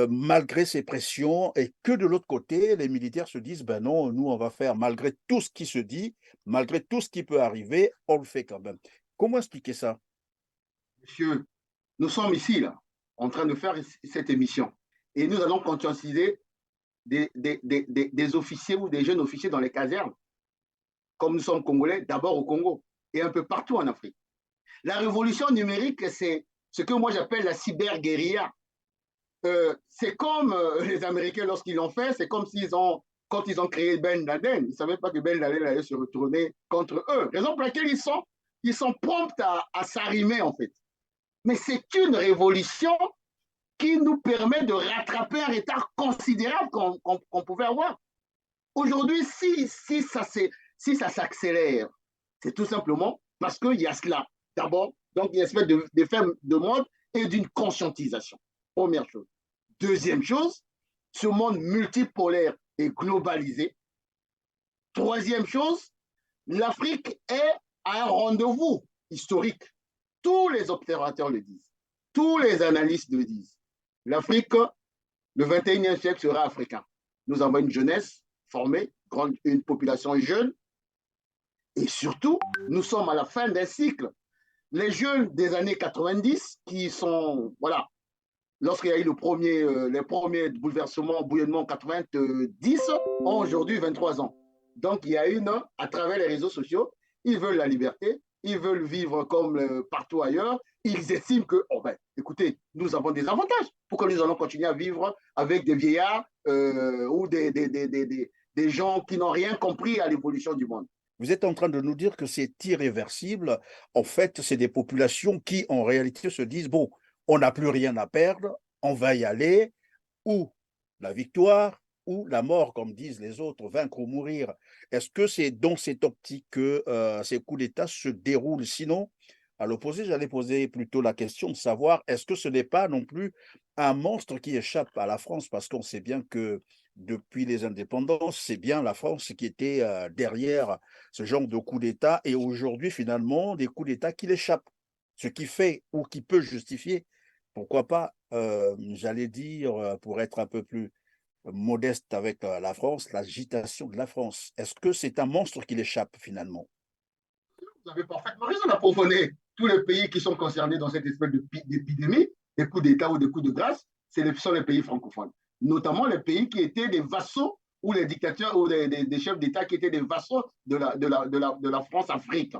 malgré ces pressions et que de l'autre côté, les militaires se disent, ben non, nous on va faire, malgré tout ce qui se dit, malgré tout ce qui peut arriver, on le fait quand même. Comment expliquer ça? Monsieur, nous sommes ici, là, en train de faire cette émission. Et nous allons conscientiser des officiers ou des jeunes officiers dans les casernes, comme nous sommes Congolais, d'abord au Congo et un peu partout en Afrique. La révolution numérique, c'est ce que moi j'appelle la cyberguérilla. C'est comme les Américains lorsqu'ils l'ont fait, c'est comme s'ils ont, quand ils ont créé Ben Laden, ils ne savaient pas que Ben Laden allait se retourner contre eux. Raison pour laquelle ils sont prompts à s'arrimer en fait. Mais c'est une révolution qui nous permet de rattraper un retard considérable qu'on pouvait avoir. Aujourd'hui, si ça s'accélère, c'est tout simplement parce qu'il y a cela. D'abord, donc il y a une espèce d'effet de mode et d'une conscientisation. Première chose. Deuxième chose, ce monde multipolaire est globalisé. Troisième chose, l'Afrique est à un rendez-vous historique. Tous les observateurs le disent. Tous les analystes le disent. L'Afrique, le 21e siècle sera africain. Nous avons une jeunesse formée, une population jeune, et surtout, nous sommes à la fin d'un cycle. Les jeunes des années 90, qui sont, voilà, lorsqu'il y a eu les premiers bouleversements, bouillonnements 90, ont aujourd'hui 23 ans. Donc, il y a à travers les réseaux sociaux, ils veulent la liberté, ils veulent vivre comme partout ailleurs. Ils estiment que, oh ben, écoutez, nous avons des avantages. Pourquoi nous allons continuer à vivre avec des vieillards ou des gens qui n'ont rien compris à l'évolution du monde? Vous êtes en train de nous dire que c'est irréversible. En fait, c'est des populations qui, en réalité, se disent, bon, on n'a plus rien à perdre, on va y aller, ou la victoire, ou la mort, comme disent les autres, vaincre ou mourir. Est-ce que c'est dans cette optique que ces coups d'État se déroulent? Sinon, à l'opposé, j'allais poser plutôt la question de savoir, est-ce que ce n'est pas non plus un monstre qui échappe à la France? Parce qu'on sait bien que depuis les indépendances, c'est bien la France qui était derrière ce genre de coup d'État, et aujourd'hui, finalement, des coups d'État qui l'échappent. Ce qui fait ou qui peut justifier, pourquoi pas, j'allais dire, pour être un peu plus modeste avec la France, l'agitation de la France. Est-ce que c'est un monstre qui l'échappe finalement? Vous avez parfaitement raison d'approfondir. Tous les pays qui sont concernés dans cette espèce d'épidémie, des coups d'État ou des coups de grâce, sont les pays francophones. Notamment les pays qui étaient des vassaux ou les dictateurs ou des chefs d'État qui étaient des vassaux de la France-Afrique.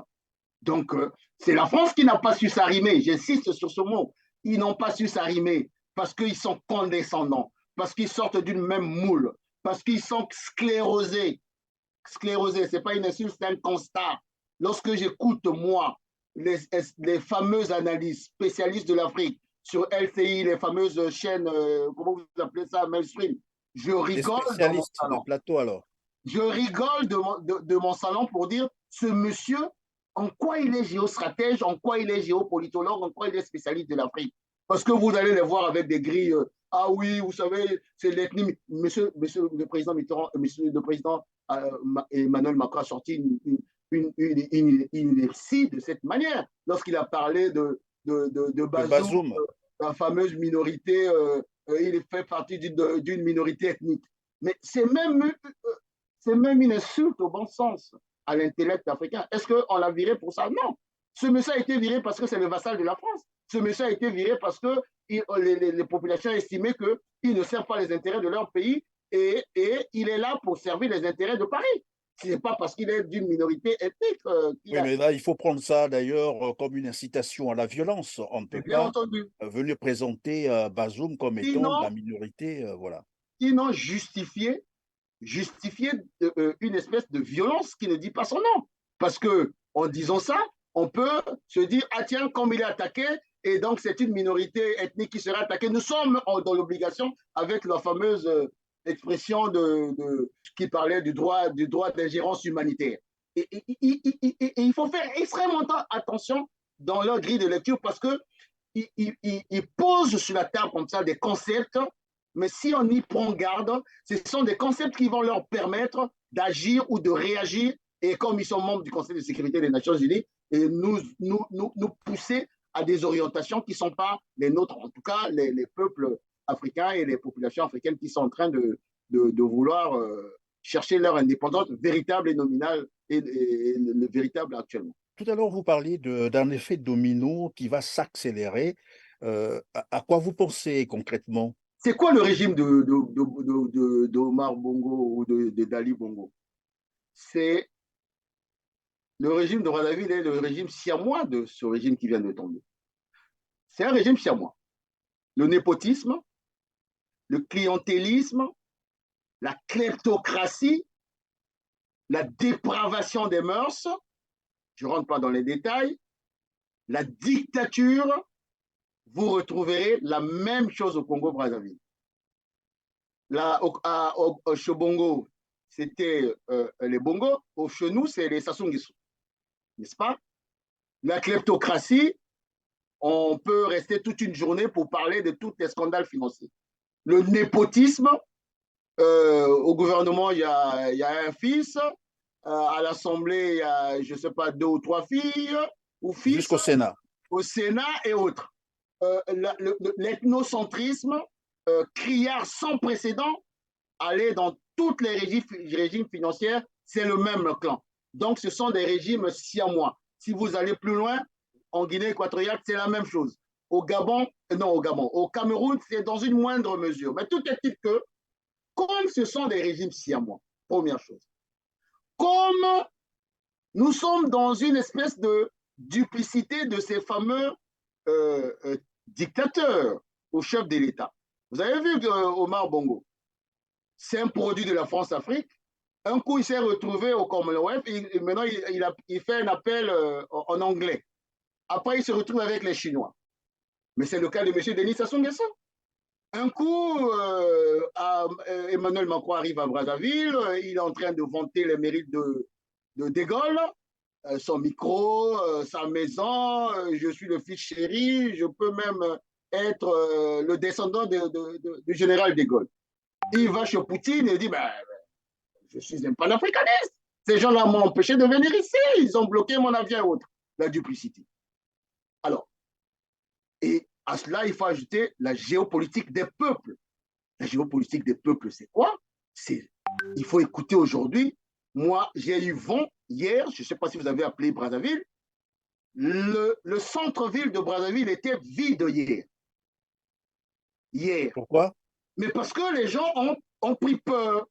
Donc, c'est la France qui n'a pas su s'arrimer. J'insiste sur ce mot. Ils n'ont pas su s'arrimer parce qu'ils sont condescendants, parce qu'ils sortent d'une même moule, parce qu'ils sont sclérosés. Sclérosés, ce n'est pas une insulte, c'est un constat. Lorsque j'écoute, moi, les fameuses analyses spécialistes de l'Afrique sur LCI, les fameuses chaînes, comment vous appelez ça, mainstream, je Des rigole dans mon spécialistes de salon. plateau alors? Je rigole de mon salon pour dire, ce monsieur, en quoi il est géostratège, en quoi il est géopolitologue, en quoi il est spécialiste de l'Afrique. Parce que vous allez les voir avec des grilles. Ah oui, vous savez, c'est l'ethnie. Monsieur le président Mitterrand, monsieur le président Emmanuel Macron a sorti une inertie de cette manière lorsqu'il a parlé de De Bazoum, Bazoum. la fameuse minorité. Il fait partie d'une minorité ethnique. Mais c'est même une insulte au bon sens à l'intellect africain. Est-ce qu'on l'a viré pour ça? Non. Ce monsieur a été viré parce que c'est le vassal de la France. Ce monsieur a été viré parce que les populations estimaient qu'il ne sert pas les intérêts de leur pays et il est là pour servir les intérêts de Paris. Ce n'est pas parce qu'il est d'une minorité ethnique Oui, mais là, il faut prendre ça d'ailleurs comme une incitation à la violence. On ne peut bien pas entendu. venir présenter Bazoum comme étant de la Sinon, minorité. Voilà. sinon justifier une espèce de violence qui ne dit pas son nom. Parce que en disant ça, on peut se dire, ah tiens, comme il est attaqué, et donc c'est une minorité ethnique qui sera attaquée. Nous sommes dans l'obligation avec la fameuse expression qui parlait du droit d'ingérence humanitaire. Et il faut faire extrêmement attention dans leur grille de lecture parce que ils posent sur la table comme ça des concepts, mais si on y prend garde, ce sont des concepts qui vont leur permettre d'agir ou de réagir, et comme ils sont membres du Conseil de sécurité des Nations Unies, et nous pousser à des orientations qui ne sont pas les nôtres, en tout cas les peuples africains et les populations africaines qui sont en train de vouloir chercher leur indépendance véritable et nominale et le véritable actuellement. Tout à l'heure, vous parliez d'un effet domino qui va s'accélérer. À quoi vous pensez concrètement? C'est quoi le régime d'Omar Bongo ou de Dali Bongo? C'est le régime de Brazzaville est le régime siamois de ce régime qui vient de tomber. C'est un régime siamois. Le népotisme, le clientélisme, la kleptocratie, la dépravation des mœurs, je ne rentre pas dans les détails, la dictature, vous retrouverez la même chose au Congo-Brazzaville. Au Chobongo, c'était les Bongos. Au Chenou, c'est les Sassou Nguesso. N'est-ce pas? La kleptocratie, on peut rester toute une journée pour parler de tous les scandales financiers. Le népotisme, au gouvernement, il y a un fils. À l'Assemblée, il y a, je ne sais pas, 2 ou 3 filles ou fils. Jusqu'au Sénat. Au Sénat et autres. L'ethnocentrisme, criard sans précédent, aller dans toutes les régimes financiers, c'est le même clan. Donc, ce sont des régimes siamois. Si vous allez plus loin, en Guinée équatoriale, c'est la même chose. Au Gabon, non, au Gabon, au Cameroun, c'est dans une moindre mesure. Mais tout est-il que, comme ce sont des régimes siamois, première chose, comme nous sommes dans une espèce de duplicité de ces fameux dictateur au chef de l'État. Vous avez vu Omar Bongo, c'est un produit de la France-Afrique. Un coup, il s'est retrouvé au Commonwealth et maintenant, il fait un appel en anglais. Après, il se retrouve avec les Chinois. Mais c'est le cas de M. Denis Sassou Nguesso. Un coup, Emmanuel Macron arrive à Brazzaville, il est en train de vanter les mérites de Gaulle, son micro, sa maison, je suis le fils chéri, je peux même être le descendant du général de Gaulle. Il va chez Poutine et dit, ben, je suis un panafricaniste. Ces gens-là m'ont empêché de venir ici, ils ont bloqué mon avion et autres. La duplicité. Alors, et à cela, il faut ajouter la géopolitique des peuples. La géopolitique des peuples, c'est quoi? Il faut écouter aujourd'hui. Moi, j'ai eu vent hier, je ne sais pas si vous avez appelé Brazzaville, le centre-ville de Brazzaville était vide hier. Pourquoi? Mais parce que les gens ont pris peur.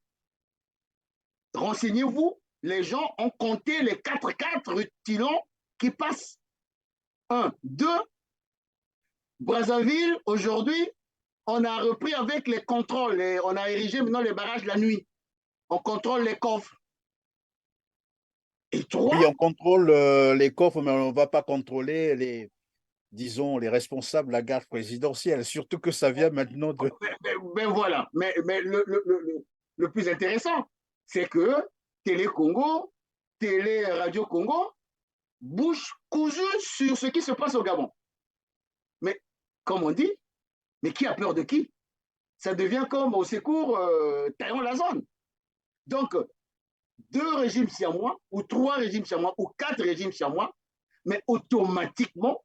Renseignez-vous, les gens ont compté les 4x4 rutilants qui passent. 1. 2. Brazzaville, aujourd'hui, on a repris avec les contrôles. On a érigé maintenant les barrages la nuit. On contrôle les coffres. Et 3. Oui, on contrôle les coffres, mais on ne va pas contrôler disons, les responsables de la garde présidentielle, surtout que ça vient maintenant de... Ben voilà. Mais le plus intéressant, c'est que Télé Congo, Télé Radio Congo, bouche cousue sur ce qui se passe au Gabon. Mais comme on dit, mais qui a peur de qui? Ça devient comme au secours, taillons la zone. Donc, 2 régimes siamois, ou 3 régimes siamois, ou 4 régimes siamois, mais automatiquement,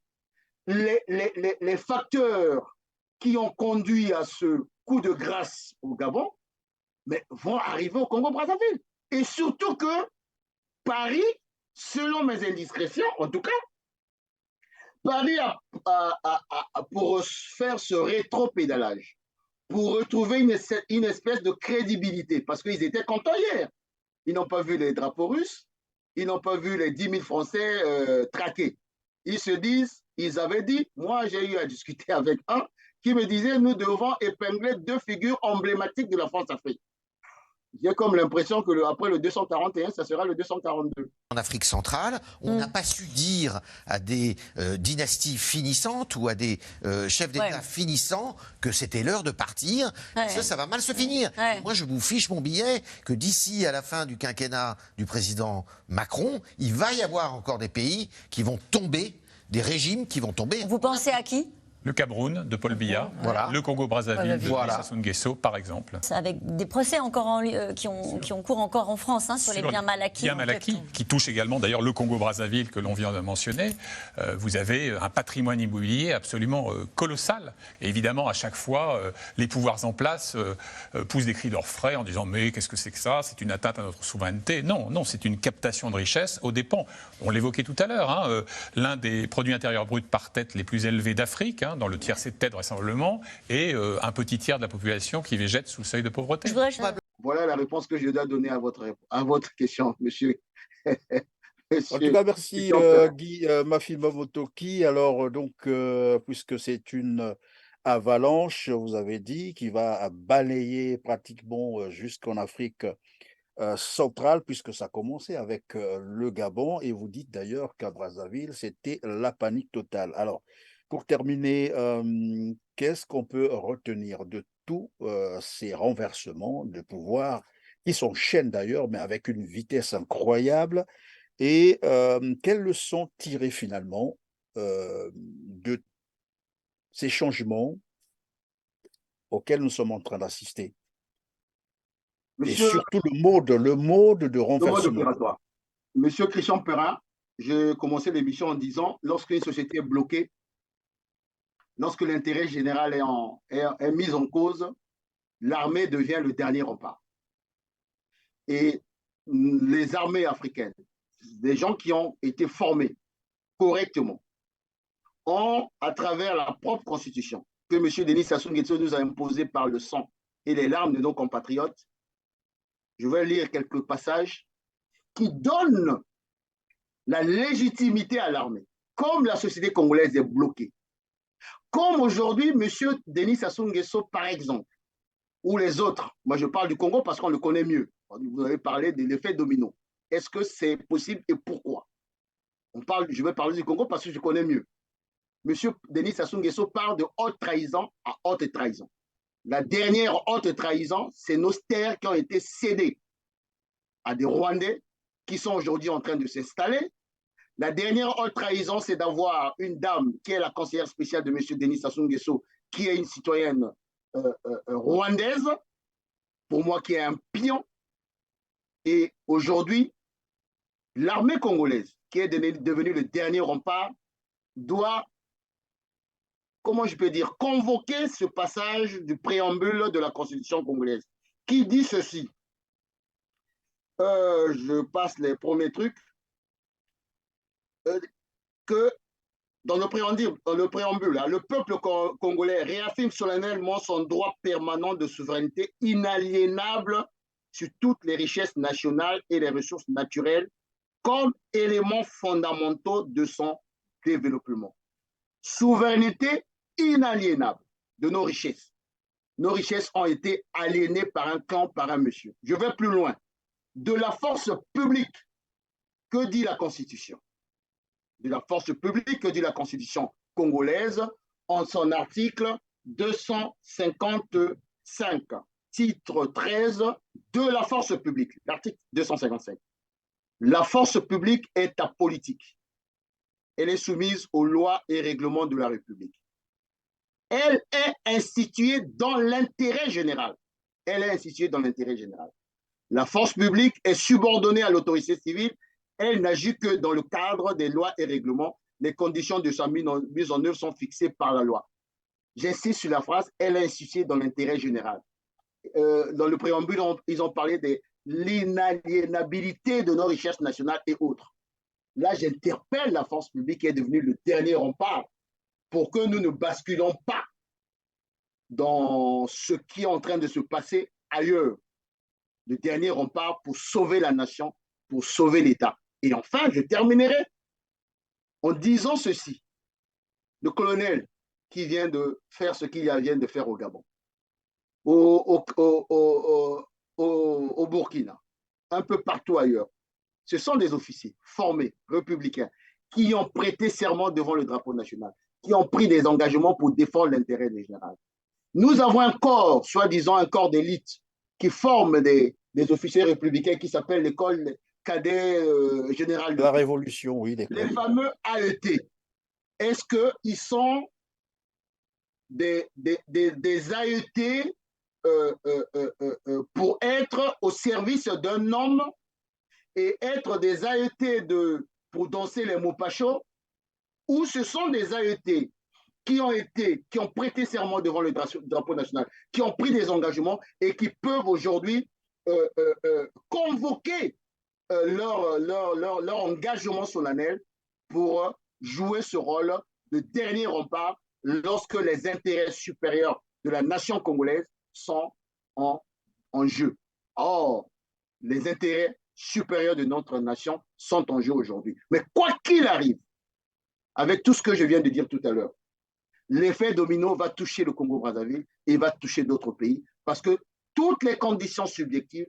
les facteurs qui ont conduit à ce coup de grâce au Gabon, mais vont arriver au Congo-Brazzaville. Et surtout que Paris, selon mes indiscrétions, en tout cas, Paris pour faire ce rétro-pédalage, pour retrouver une espèce de crédibilité, parce qu'ils étaient contents hier. Ils n'ont pas vu les drapeaux russes, ils n'ont pas vu les 10 000 Français traqués. Ils se disent, ils avaient dit, moi j'ai eu à discuter avec un qui me disait, nous devons épingler 2 figures emblématiques de la France-Afrique. J'ai comme l'impression que après le 241, ça sera le 242. En Afrique centrale, on n'a pas su dire à des dynasties finissantes ou à des chefs d'État finissants que c'était l'heure de partir. Ça va mal se finir. Moi, je vous fiche mon billet que d'ici à la fin du quinquennat du président Macron, il va y avoir encore des pays qui vont tomber, des régimes qui vont tomber. Vous pensez à qui ? Le Cameroun de Paul Biya, le Congo-Brazzaville de Denis Sassou Nguesso, par exemple. Avec des procès encore qui ont cours encore en France sur les biens mal acquis. Biens mal acquis, qui touchent également d'ailleurs le Congo-Brazzaville que l'on vient de mentionner. Vous avez un patrimoine immobilier absolument colossal. Et évidemment, à chaque fois, les pouvoirs en place poussent des cris d'orfraie en disant « mais qu'est-ce que c'est que ça? C'est une atteinte à notre souveraineté ». Non, non, c'est une captation de richesse aux dépens. On l'évoquait tout à l'heure, l'un des produits intérieurs bruts par tête les plus élevés d'Afrique, dans le tiercé de tête vraisemblablement, et un petit tiers de la population qui végète sous le seuil de pauvreté. Voilà la réponse que je dois donner à votre question, monsieur. En tout cas, merci Guy Mafima-Motoki. Alors, donc, puisque c'est une avalanche, vous avez dit, qui va balayer pratiquement jusqu'en Afrique centrale, puisque ça a commencé avec le Gabon, et vous dites d'ailleurs qu'à Brazzaville, c'était la panique totale. Alors, pour terminer, qu'est-ce qu'on peut retenir de tous ces renversements de pouvoir, qui s'enchaînent d'ailleurs, mais avec une vitesse incroyable, et quelles leçons tirer finalement de ces changements auxquels nous sommes en train d'assister? Et surtout le mode de renversement. Le mode opératoire. Monsieur Christian Perrin, j'ai commencé l'émission en disant, lorsqu'une société est bloquée, lorsque l'intérêt général est mis en cause, l'armée devient le dernier rempart. Et les armées africaines, des gens qui ont été formés correctement, ont, à travers la propre constitution que M. Denis Sassou Nguesso nous a imposée par le sang et les larmes de nos compatriotes, je vais lire quelques passages qui donnent la légitimité à l'armée. Comme la société congolaise est bloquée, comme aujourd'hui, M. Denis Sassou Nguesso, par exemple, ou les autres, moi je parle du Congo parce qu'on le connaît mieux. Vous avez parlé de l'effet domino. Est-ce que c'est possible et pourquoi? Je vais parler du Congo parce que je connais mieux. M. Denis Sassou Nguesso parle de haute trahison à haute trahison. La dernière haute trahison, c'est nos terres qui ont été cédées à des Rwandais qui sont aujourd'hui en train de s'installer. La dernière haute trahison, c'est d'avoir une dame qui est la conseillère spéciale de M. Denis Sassou Nguesso, qui est une citoyenne rwandaise, pour moi qui est un pion. Et aujourd'hui, l'armée congolaise, qui est devenue le dernier rempart, doit, comment je peux dire, convoquer ce passage du préambule de la Constitution congolaise, qui dit ceci. Je passe les premiers trucs. Que dans le préambule, le peuple congolais réaffirme solennellement son droit permanent de souveraineté inaliénable sur toutes les richesses nationales et les ressources naturelles comme éléments fondamentaux de son développement. Souveraineté inaliénable de nos richesses. Nos richesses ont été aliénées par un clan, par un monsieur. Je vais plus loin. De la force publique, que dit la Constitution? De la force publique, que dit la Constitution congolaise en son article 255, titre 13 de la force publique, l'article 255. La force publique est apolitique. Elle est soumise aux lois et règlements de la République. Elle est instituée dans l'intérêt général. Elle est instituée dans l'intérêt général. La force publique est subordonnée à l'autorité civile. Elle n'agit que dans le cadre des lois et règlements. Les conditions de sa mise en œuvre sont fixées par la loi. J'insiste sur la phrase, elle est instituée dans l'intérêt général. Dans le préambule, ils ont parlé de l'inaliénabilité de nos richesses nationales et autres. Là, j'interpelle la force publique qui est devenue le dernier rempart pour que nous ne basculons pas dans ce qui est en train de se passer ailleurs. Le dernier rempart pour sauver la nation, pour sauver l'État. Et enfin, je terminerai en disant ceci. Le colonel qui vient de faire ce qu'il vient de faire au Gabon, au Burkina, un peu partout ailleurs, ce sont des officiers formés, républicains, qui ont prêté serment devant le drapeau national, qui ont pris des engagements pour défendre l'intérêt général. Nous avons un corps, soi-disant un corps d'élite, qui forme des officiers républicains qui s'appellent l'école cadet général. La Révolution, oui. Les fameux AET. Est-ce qu'ils sont des AET pour être au service d'un homme et être des AET pour danser les mopachos, ou ce sont des AET qui ont prêté serment devant le drapeau national, qui ont pris des engagements et qui peuvent aujourd'hui convoquer leur engagement solennel pour jouer ce rôle de dernier rempart lorsque les intérêts supérieurs de la nation congolaise sont en jeu. Or, les intérêts supérieurs de notre nation sont en jeu aujourd'hui. Mais quoi qu'il arrive, avec tout ce que je viens de dire tout à l'heure, l'effet domino va toucher le Congo-Brazzaville et va toucher d'autres pays parce que toutes les conditions subjectives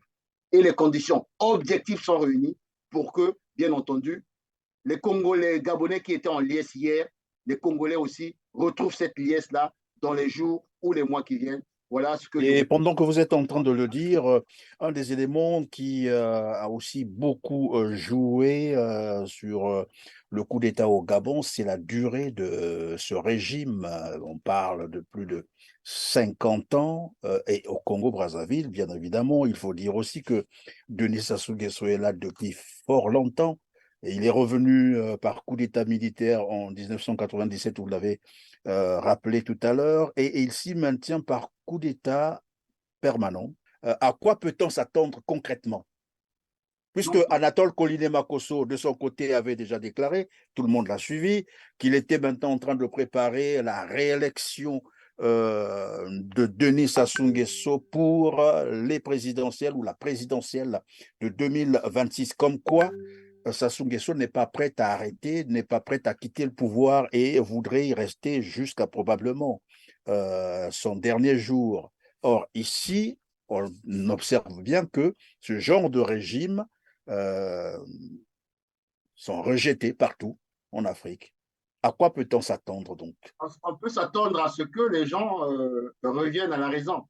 et les conditions objectives sont réunies pour que, bien entendu, les Congolais, Gabonais qui étaient en liesse hier, les Congolais aussi retrouvent cette liesse-là dans les jours ou les mois qui viennent. Voilà ce que Et pendant que vous êtes en train de le dire, un des éléments qui a aussi beaucoup joué sur le coup d'État au Gabon, c'est la durée de ce régime. On parle de plus de 50 ans. Et au Congo-Brazzaville, bien évidemment, il faut dire aussi que Denis Sassou Nguesso est là depuis fort longtemps. Et il est revenu par coup d'État militaire en 1997, vous l'avez rappelé tout à l'heure, et il s'y maintient par coup d'État permanent. À quoi peut-on s'attendre concrètement? Puisque Anatole Koliné-Makosso, de son côté, avait déjà déclaré, tout le monde l'a suivi, qu'il était maintenant en train de préparer la réélection de Denis Sassou Nguesso pour les présidentielles ou la présidentielle de 2026. Comme quoi, Sassou Nguesso n'est pas prêt à arrêter, n'est pas prêt à quitter le pouvoir et voudrait y rester jusqu'à probablement son dernier jour. Or, ici, on observe bien que ce genre de régime sont rejetés partout en Afrique. À quoi peut-on s'attendre donc? On peut s'attendre à ce que les gens reviennent à la raison.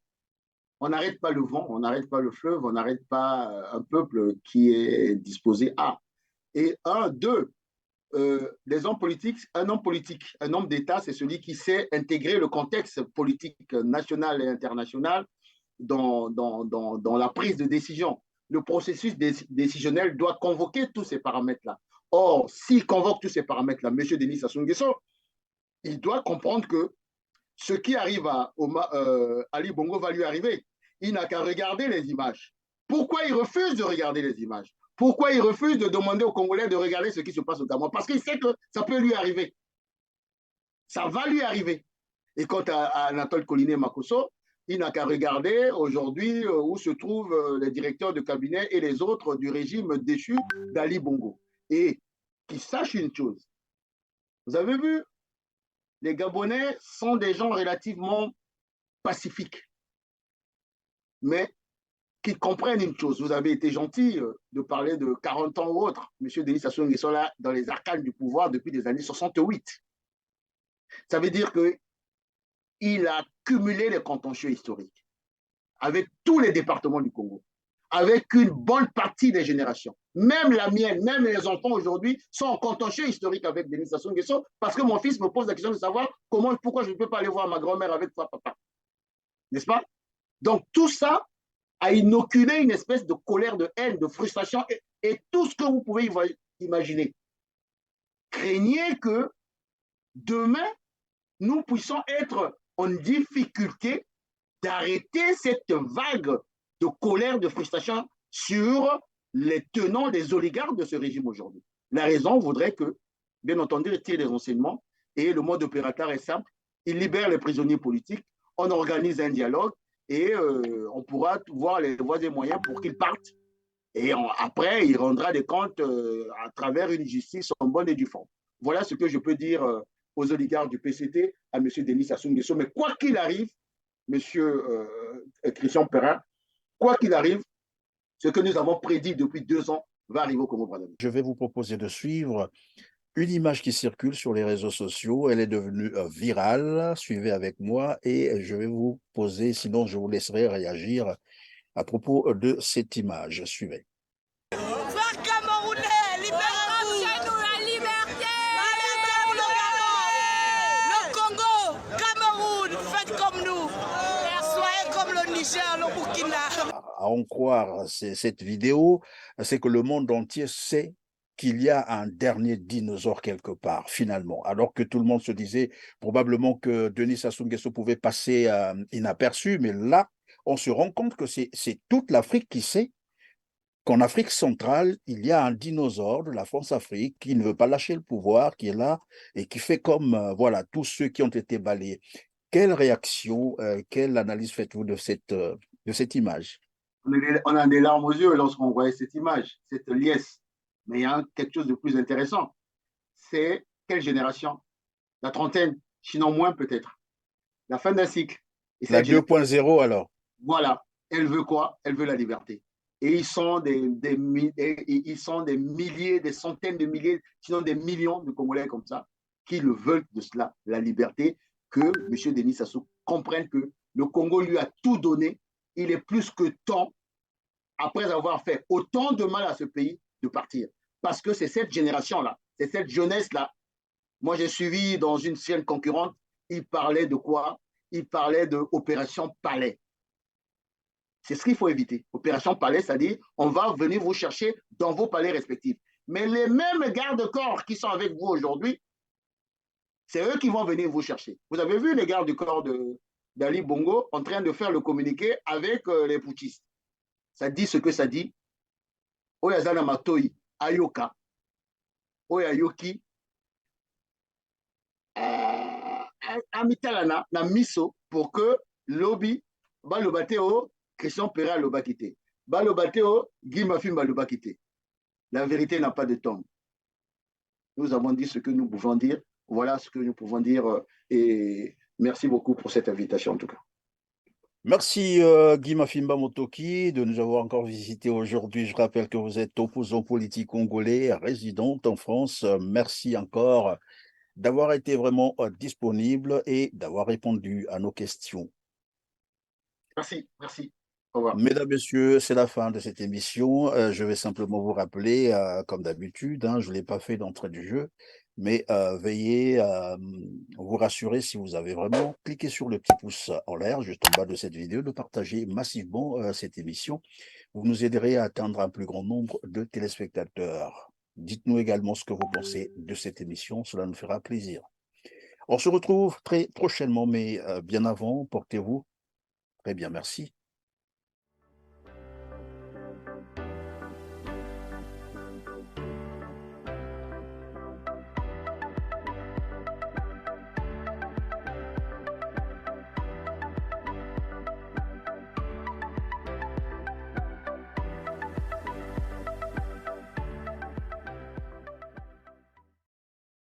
On n'arrête pas le vent, on n'arrête pas le fleuve, on n'arrête pas un peuple qui est disposé à. Et deux, les hommes politiques, un homme d'État, c'est celui qui sait intégrer le contexte politique national et international dans la prise de décision. Le processus décisionnel doit convoquer tous ces paramètres-là. Or, s'il convoque tous ces paramètres-là, M. Denis Sassou Nguesso, il doit comprendre que ce qui arrive à Ali Bongo va lui arriver. Il n'a qu'à regarder les images. Pourquoi il refuse de regarder les images? Pourquoi il refuse de demander aux Congolais de regarder ce qui se passe au Gabon? Parce qu'il sait que ça peut lui arriver. Ça va lui arriver. Et quant à Anatole Koliné-Makosso, il n'a qu'à regarder aujourd'hui où se trouvent les directeurs de cabinet et les autres du régime déchu d'Ali Bongo. Et qu'il sache une chose. Vous avez vu, les Gabonais sont des gens relativement pacifiques. Mais qu'ils comprennent une chose. Vous avez été gentil de parler de 40 ans ou autre. M. Denis Sassou Nguesso là dans les arcanes du pouvoir depuis les années 68. Ça veut dire qu'il a cumulé les contentieux historiques avec tous les départements du Congo. avec une bonne partie des générations. Même la mienne, même les enfants aujourd'hui sont en contentieux historique avec Denis Sassou Nguesso parce que mon fils me pose la question de savoir pourquoi je ne peux pas aller voir ma grand-mère avec toi, papa. N'est-ce pas? Donc tout ça a inoculé une espèce de colère, de haine, de frustration et tout ce que vous pouvez imaginer. Craignez que demain, nous puissions être en difficulté d'arrêter cette vague de colère, de frustration sur les tenants des oligarques de ce régime aujourd'hui. La raison voudrait que, bien entendu, ils tirent des enseignements et le mode opérateur est simple. Ils libèrent les prisonniers politiques, on organise un dialogue et on pourra voir les voies et moyens pour qu'ils partent. Et après, il rendra des comptes à travers une justice en bonne et due forme. Voilà ce que je peux dire aux oligarques du PCT, à M. Denis Sassou Nguesso. Mais quoi qu'il arrive, M. Christian Perrin, quoi qu'il arrive, ce que nous avons prédit depuis 2 ans va arriver au Congo-Brazzaville. Je vais vous proposer de suivre une image qui circule sur les réseaux sociaux. Elle est devenue virale. Suivez avec moi et je vais vous poser, sinon je vous laisserai réagir à propos de cette image. Suivez. Frères Camerounais, libérez-vous! La liberté! Le Congo, Cameroun, faites comme nous! Soyez comme le Niger, le Burkina! À en croire cette vidéo, c'est que le monde entier sait qu'il y a un dernier dinosaure quelque part, finalement. Alors que tout le monde se disait probablement que Denis Sassou Nguesso pouvait passer inaperçu, mais là, on se rend compte que c'est toute l'Afrique qui sait qu'en Afrique centrale, il y a un dinosaure de la France-Afrique qui ne veut pas lâcher le pouvoir, qui est là et qui fait comme voilà, tous ceux qui ont été balayés. Quelle réaction, quelle analyse faites-vous de cette image? On a des larmes aux yeux lorsqu'on voit cette image, cette liesse. Mais il y a quelque chose de plus intéressant. C'est quelle génération? La trentaine, sinon moins peut-être. La fin d'un cycle. Et la 2.0 alors? Voilà. Elle veut quoi? Elle veut la liberté. Et ils sont des milliers, des centaines de milliers, sinon des millions de Congolais comme ça, qui le veulent de cela, la liberté, que M. Denis Sassou comprenne que le Congo lui a tout donné. Il est plus que temps, après avoir fait autant de mal à ce pays, de partir. Parce que c'est cette génération-là, c'est cette jeunesse-là. Moi, j'ai suivi dans une chaîne concurrente, il parlait de quoi? Il parlait d'opération Palais. C'est ce qu'il faut éviter. Opération Palais, c'est-à-dire on va venir vous chercher dans vos palais respectifs. Mais les mêmes gardes-corps qui sont avec vous aujourd'hui, c'est eux qui vont venir vous chercher. Vous avez vu les gardes du corps d'Ali Bongo en train de faire le communiqué avec les putschistes. Ça dit ce que ça dit. Oyazana Matoi, Ayoka, Oyayoki, Amitalana, na miso pour que lobby, balobateo, Christian Perrin lobakite. Balobateo, Guy Mafimba lobakite. La vérité n'a pas de tombe. Nous avons dit ce que nous pouvons dire. Voilà ce que nous pouvons dire. Et merci beaucoup pour cette invitation en tout cas. Merci Guy Mafimba Motoki de nous avoir encore visité aujourd'hui. Je rappelle que vous êtes opposant politique congolais, résident en France. Merci encore d'avoir été vraiment disponible et d'avoir répondu à nos questions. Merci, merci. Au revoir. Mesdames, Messieurs, c'est la fin de cette émission. Je vais simplement vous rappeler, comme d'habitude, je ne l'ai pas fait d'entrée du jeu, mais veillez à vous rassurer si vous avez vraiment cliqué sur le petit pouce en l'air, juste en bas de cette vidéo, de partager massivement cette émission. Vous nous aiderez à atteindre un plus grand nombre de téléspectateurs. Dites-nous également ce que vous pensez de cette émission, cela nous fera plaisir. On se retrouve très prochainement, mais bien avant, portez-vous très bien, merci.